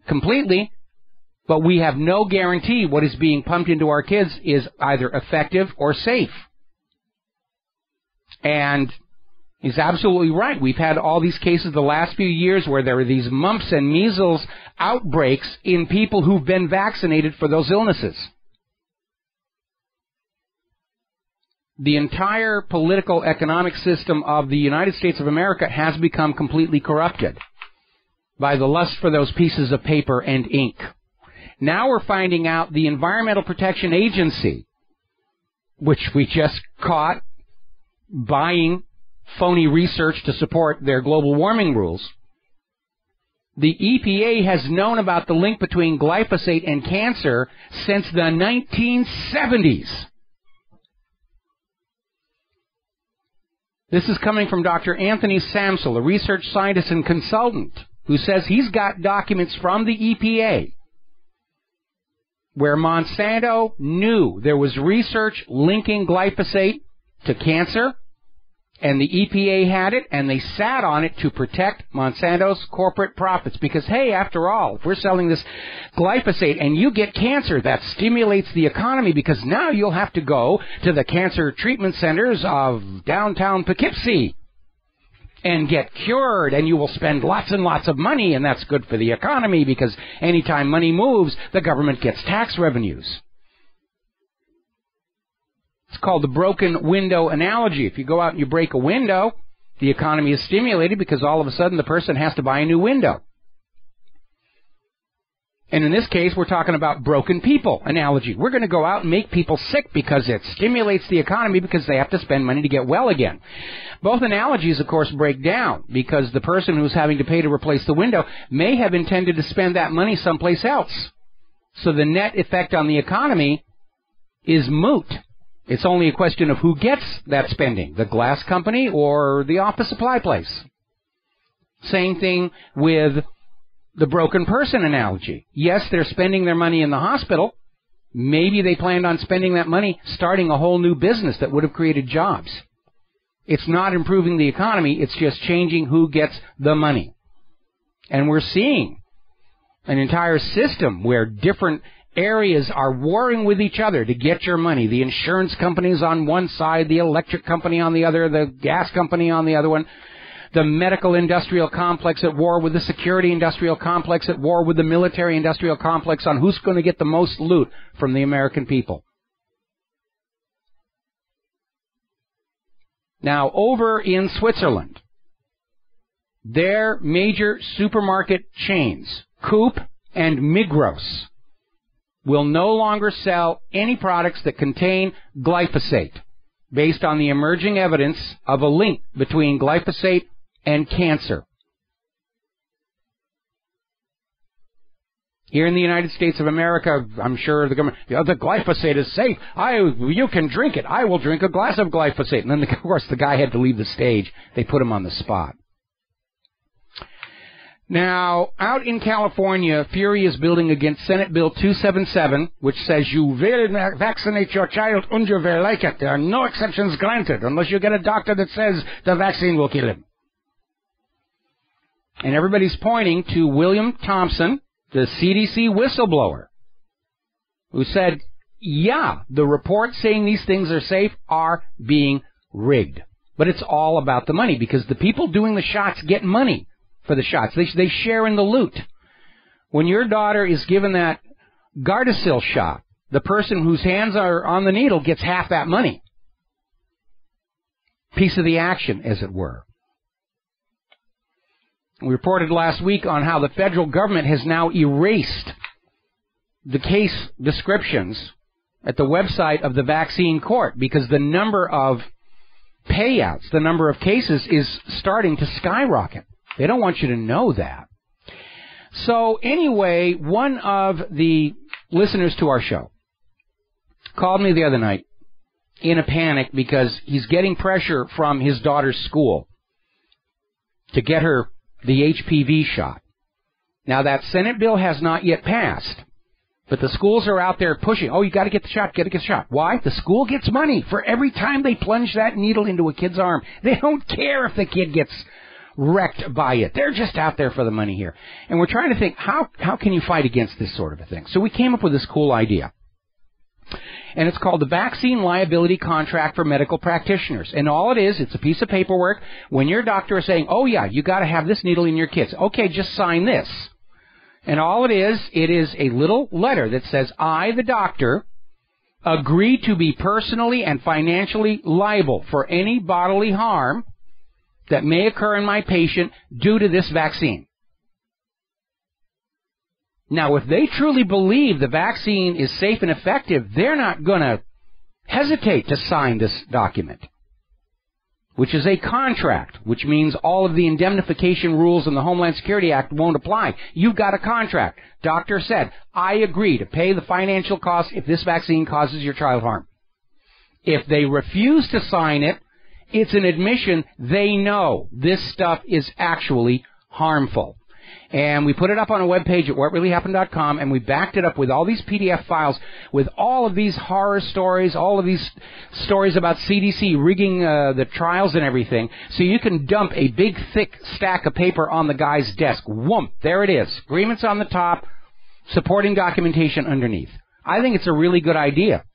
completely, but we have no guarantee what is being pumped into our kids is either effective or safe. And he's absolutely right. We've had all these cases the last few years where there are these mumps and measles outbreaks in people who've been vaccinated for those illnesses. The entire political economic system of the United States of America has become completely corrupted by the lust for those pieces of paper and ink. Now we're finding out the Environmental Protection Agency, which we just caught buying phony research to support their global warming rules. The EPA has known about the link between glyphosate and cancer since the 1970s. This is coming from Dr. Anthony Samsel, a research scientist and consultant, who says he's got documents from the EPA where Monsanto knew there was research linking glyphosate to cancer, and the EPA had it, and they sat on it to protect Monsanto's corporate profits. Because, hey, after all, if we're selling this glyphosate and you get cancer, that stimulates the economy, because now you'll have to go to the cancer treatment centers of downtown Poughkeepsie and get cured, and you will spend lots and lots of money, and that's good for the economy, because anytime money moves, the government gets tax revenues. It's called the broken window analogy. If you go out and you break a window, the economy is stimulated because all of a sudden the person has to buy a new window. And in this case, we're talking about broken people analogy. We're going to go out and make people sick because it stimulates the economy because they have to spend money to get well again. Both analogies, of course, break down because the person who's having to pay to replace the window may have intended to spend that money someplace else. So the net effect on the economy is moot. It's only a question of who gets that spending, the glass company or the office supply place. Same thing with the broken person analogy. Yes, they're spending their money in the hospital. Maybe they planned on spending that money starting a whole new business that would have created jobs. It's not improving the economy. It's just changing who gets the money. And we're seeing an entire system where different areas are warring with each other to get your money. The insurance companies on one side, the electric company on the other, the gas company on the other one, the medical industrial complex at war with the security industrial complex at war with the military industrial complex on who's going to get the most loot from the American people. Now, over in Switzerland, their major supermarket chains, Coop and Migros, will no longer sell any products that contain glyphosate, based on the emerging evidence of a link between glyphosate and cancer. Here in the United States of America, I'm sure the government, the glyphosate is safe. You can drink it. I will drink a glass of glyphosate. And then, of course, the guy had to leave the stage. They put him on the spot. Now, out in California, fury is building against Senate Bill 277, which says you will vaccinate your child and you will like it. There are no exceptions granted unless you get a doctor that says the vaccine will kill him. And everybody's pointing to William Thompson, the CDC whistleblower, who said, yeah, the reports saying these things are safe are being rigged. But it's all about the money, because the people doing the shots get money for the shots. They share in the loot. When your daughter is given that Gardasil shot, the person whose hands are on the needle gets half that money. Piece of the action, as it were. We reported last week on how the federal government has now erased the case descriptions at the website of the vaccine court, because the number of payouts, the number of cases is starting to skyrocket. They don't want you to know that. So anyway, one of the listeners to our show called me the other night in a panic because he's getting pressure from his daughter's school to get her the HPV shot. Now, that Senate bill has not yet passed, but the schools are out there pushing. Oh, you got to get the shot, got to get the shot. Why? The school gets money for every time they plunge that needle into a kid's arm. They don't care if the kid gets wrecked by it. They're just out there for the money here. And we're trying to think, how can you fight against this sort of a thing? So we came up with this cool idea. And it's called the Vaccine Liability Contract for Medical Practitioners. And all it is, it's a piece of paperwork. When your doctor is saying, oh yeah, you got to have this needle in your kids. Okay, just sign this. And all it is a little letter that says, I, the doctor, agree to be personally and financially liable for any bodily harm that may occur in my patient due to this vaccine. Now, if they truly believe the vaccine is safe and effective, they're not going to hesitate to sign this document, which is a contract, which means all of the indemnification rules in the Homeland Security Act won't apply. You've got a contract. Doctor said, I agree to pay the financial cost if this vaccine causes your child harm. If they refuse to sign it, it's an admission they know this stuff is actually harmful. And we put it up on a webpage at whatreallyhappened.com, and we backed it up with all these PDF files with all of these horror stories, all of these stories about CDC rigging the trials and everything, so you can dump a big, thick stack of paper on the guy's desk. Whoomp, there it is. Agreements on the top, supporting documentation underneath. I think it's a really good idea.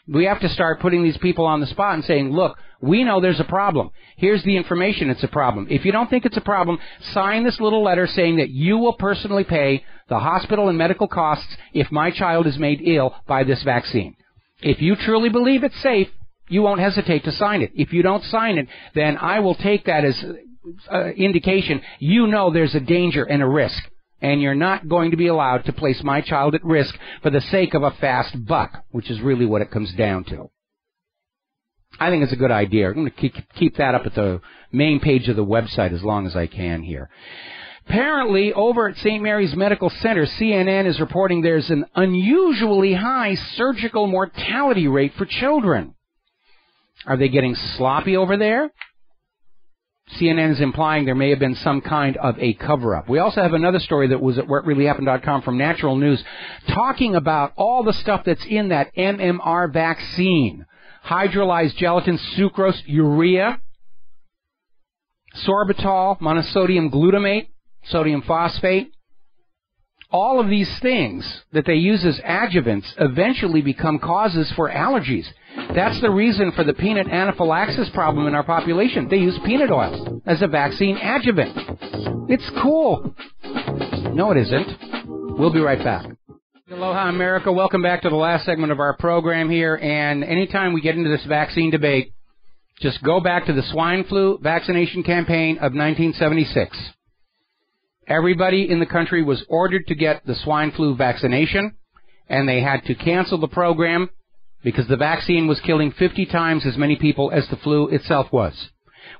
We have to start putting these people on the spot and saying, look, we know there's a problem. Here's the information it's a problem. If you don't think it's a problem, sign this little letter saying that you will personally pay the hospital and medical costs if my child is made ill by this vaccine. If you truly believe it's safe, you won't hesitate to sign it. If you don't sign it, then I will take that as indication you know there's a danger and a risk, and you're not going to be allowed to place my child at risk for the sake of a fast buck, which is really what it comes down to. I think it's a good idea. I'm going to keep that up at the main page of the website as long as I can here. Apparently, over at St. Mary's Medical Center, CNN is reporting there's an unusually high surgical mortality rate for children. Are they getting sloppy over there? CNN is implying there may have been some kind of a cover-up. We also have another story that was at whatreallyhappened.com from Natural News talking about all the stuff that's in that MMR vaccine. Hydrolyzed gelatin, sucrose, urea, sorbitol, monosodium glutamate, sodium phosphate. All of these things that they use as adjuvants eventually become causes for allergies. That's the reason for the peanut anaphylaxis problem in our population. They use peanut oil as a vaccine adjuvant. It's cool. No, it isn't. We'll be right back. Aloha, America. Welcome back to the last segment of our program here. And anytime we get into this vaccine debate, Just go back to the swine flu vaccination campaign of 1976. Everybody in the country was ordered to get the swine flu vaccination, and they had to cancel the program because the vaccine was killing 50 times as many people as the flu itself was.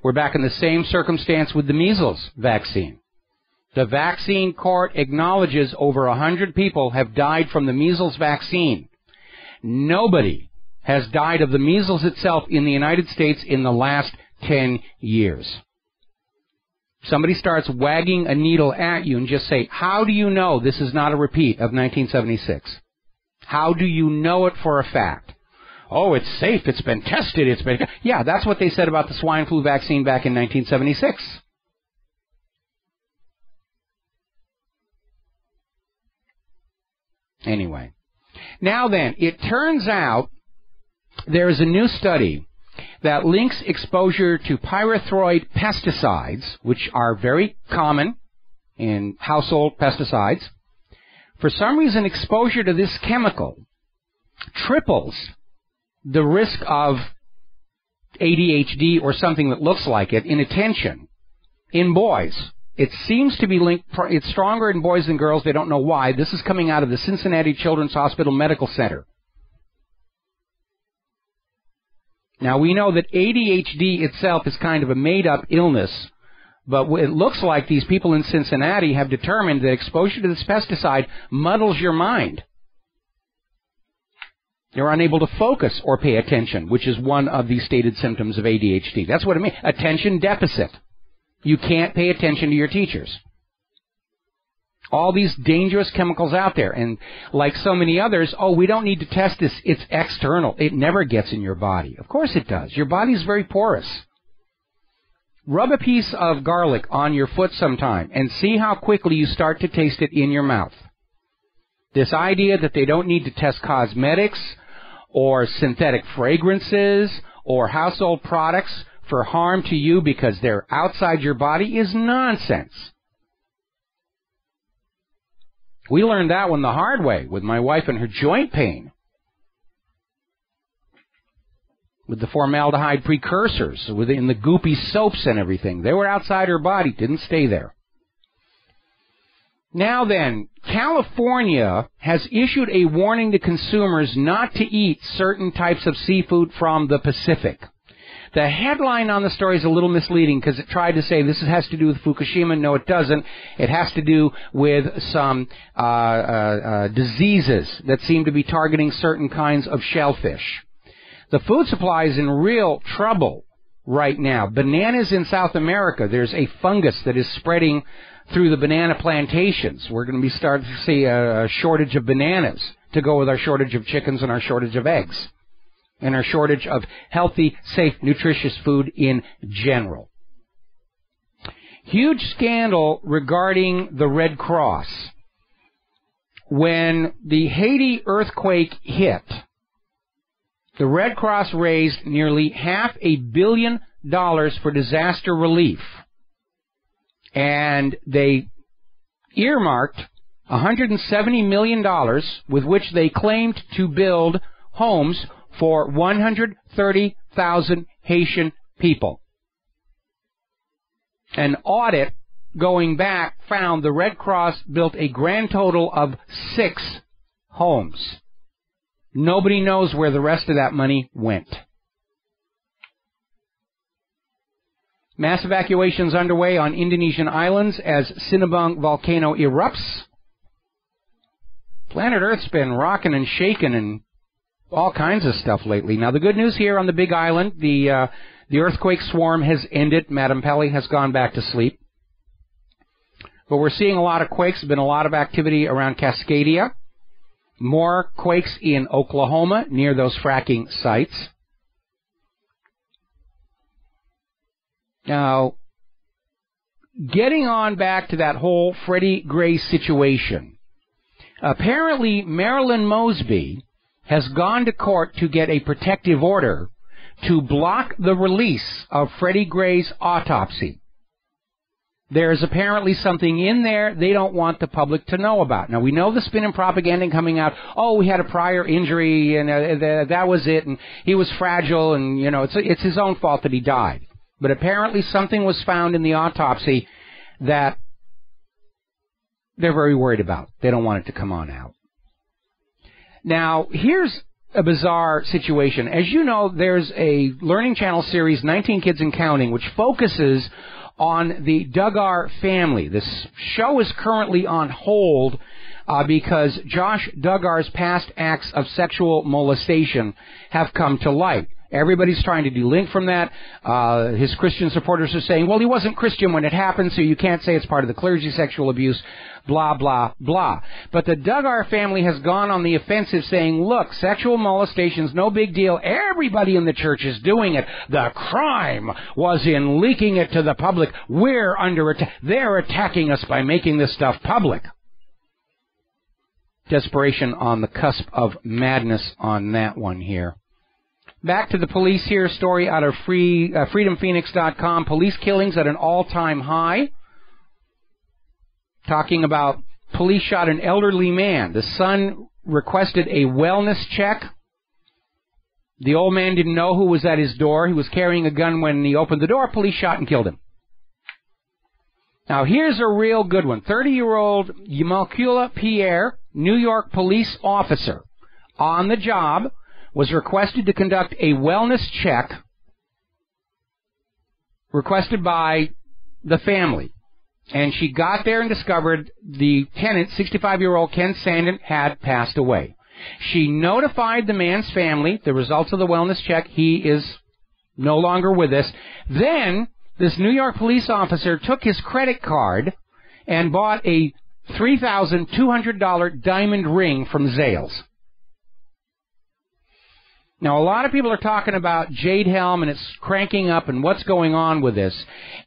We're back in the same circumstance with the measles vaccine. The vaccine court acknowledges over 100 people have died from the measles vaccine. Nobody has died of the measles itself in the United States in the last 10 years. Somebody starts wagging a needle at you and just say, how do you know this is not a repeat of 1976? How do you know it for a fact? Oh, it's safe, it's been tested, Yeah, that's what they said about the swine flu vaccine back in 1976. Anyway. Now then, it turns out there is a new study that links exposure to pyrethroid pesticides, which are very common in household pesticides. For some reason, exposure to this chemical triples the risk of ADHD or something that looks like it in attention in boys. It seems to be linked, it's stronger in boys than girls. They don't know why. This is coming out of the Cincinnati Children's Hospital Medical Center. Now, we know that ADHD itself is kind of a made-up illness, but it looks like these people in Cincinnati have determined that exposure to this pesticide muddles your mind. You're unable to focus or pay attention, which is one of the stated symptoms of ADHD. That's what it means. Attention deficit. You can't pay attention to your teachers. All these dangerous chemicals out there. And like so many others, we don't need to test this. It's external. It never gets in your body. Of course it does. Your body is very porous. Rub a piece of garlic on your foot sometime and see how quickly you start to taste it in your mouth. This idea that they don't need to test cosmetics or synthetic fragrances or household products for harm to you because they're outside your body is nonsense. We learned that one the hard way with my wife and her joint pain. With the formaldehyde precursors, in the goopy soaps and everything. They were outside her body, didn't stay there. Now then, California has issued a warning to consumers not to eat certain types of seafood from the Pacific. The headline on the story is a little misleading because it tried to say this has to do with Fukushima. No, it doesn't. It has to do with some diseases that seem to be targeting certain kinds of shellfish. The food supply is in real trouble right now. Bananas in South America, there's a fungus that is spreading through the banana plantations. We're going to be starting to see a shortage of bananas to go with our shortage of chickens and our shortage of eggs and our shortage of healthy, safe, nutritious food in general. Huge scandal regarding the Red Cross. When the Haiti earthquake hit, the Red Cross raised nearly $500 million for disaster relief. And they earmarked $170 million with which they claimed to build homes for 130,000 Haitian people. An audit going back found the Red Cross built a grand total of 6 homes. Nobody knows where the rest of that money went. Mass evacuations underway on Indonesian islands as Sinabung volcano erupts. Planet Earth's been rocking and shaking and all kinds of stuff lately. Now, the good news here on the Big Island, the earthquake swarm has ended. Madam Pelly has gone back to sleep. But we're seeing a lot of quakes. There's been a lot of activity around Cascadia. More quakes in Oklahoma near those fracking sites. Now, getting on back to that whole Freddie Gray situation, apparently Marilyn Mosby has gone to court to get a protective order to block the release of Freddie Gray's autopsy. There's apparently something in there they don't want the public to know about. Now, we know the spin and propaganda coming out, oh, we had a prior injury, and that was it, and he was fragile, and, it's his own fault that he died. But apparently something was found in the autopsy that they're very worried about. They don't want it to come on out. Now, here's a bizarre situation. As you know, there's a Learning Channel series, 19 Kids and Counting, which focuses on the Duggar family. This show is currently on hold because Josh Duggar's past acts of sexual molestation have come to light. Everybody's trying to delink from that. His Christian supporters are saying, well, he wasn't Christian when it happened, so you can't say it's part of the clergy sexual abuse, blah, blah, blah. But the Duggar family has gone on the offensive saying, look, sexual molestation's no big deal. Everybody in the church is doing it. The crime was in leaking it to the public. We're under attack. They're attacking us by making this stuff public. Desperation on the cusp of madness on that one here. Back to the police here, story out of freedomphoenix.com. Police killings at an all-time high. Talking about police shot an elderly man. The son requested a wellness check. The old man didn't know who was at his door. He was carrying a gun when he opened the door. Police shot and killed him. Now, here's a real good one. 30-year-old Yamilkula Pierre, New York police officer, on the job, was requested to conduct a wellness check requested by the family. And she got there and discovered the tenant, 65-year-old Ken Sandin, had passed away. She notified the man's family the results of the wellness check. He is no longer with us. Then this New York police officer took his credit card and bought a $3,200 diamond ring from Zales. Now, a lot of people are talking about Jade Helm and it's cranking up and what's going on with this.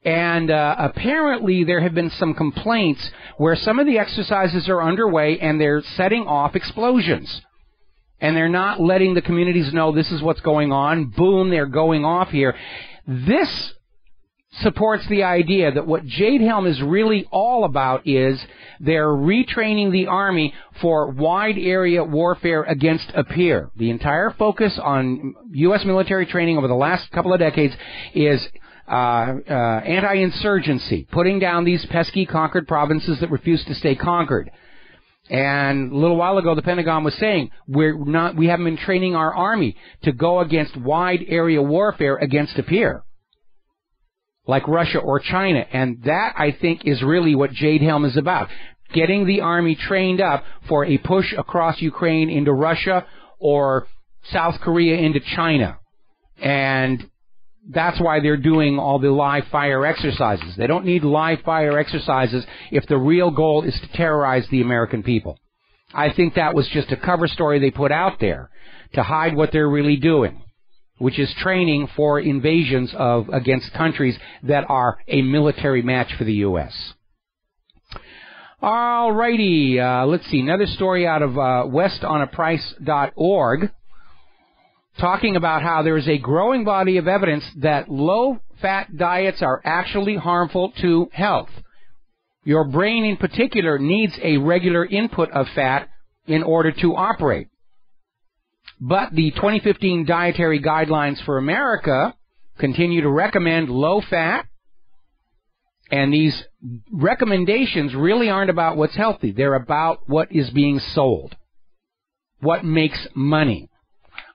And apparently there have been some complaints where some of the exercises are underway and they're setting off explosions. And they're not letting the communities know this is what's going on. Boom, they're going off here. This supports the idea that what Jade Helm is really all about is they're retraining the Army for wide area warfare against a peer. The entire focus on U.S. military training over the last couple of decades is anti-insurgency, putting down these pesky conquered provinces that refuse to stay conquered. And a little while ago, the Pentagon was saying we haven't been training our Army to go against wide area warfare against a peer, like Russia or China. And that, I think, is really what Jade Helm is about. Getting the Army trained up for a push across Ukraine into Russia or South Korea into China. And that's why they're doing all the live fire exercises. They don't need live fire exercises if the real goal is to terrorize the American people. I think that was just a cover story they put out there to hide what they're really doing, which is training for invasions against countries that are a military match for the U.S. All righty, let's see, another story out of westonaprice.org talking about how there is a growing body of evidence that low-fat diets are actually harmful to health. Your brain in particular needs a regular input of fat in order to operate. But the 2015 Dietary Guidelines for America continue to recommend low fat, and these recommendations really aren't about what's healthy. They're about what is being sold, what makes money.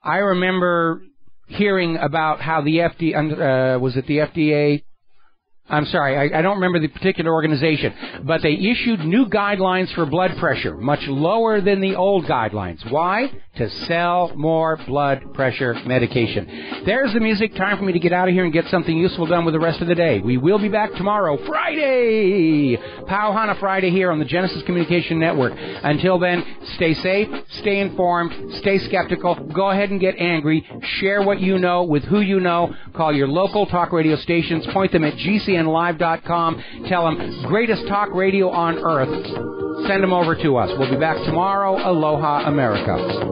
I remember hearing about how the FDA, was it the FDA? I'm sorry, I don't remember the particular organization, but they issued new guidelines for blood pressure, much lower than the old guidelines. Why? To sell more blood pressure medication. There's the music. Time for me to get out of here and get something useful done with the rest of the day. We will be back tomorrow, Friday! Pauhana Friday here on the Genesis Communication Network. Until then, stay safe, stay informed, stay skeptical, go ahead and get angry, share what you know with who you know, call your local talk radio stations, point them at GCNlive.com, tell them, greatest talk radio on earth, send them over to us. We'll be back tomorrow. Aloha, America.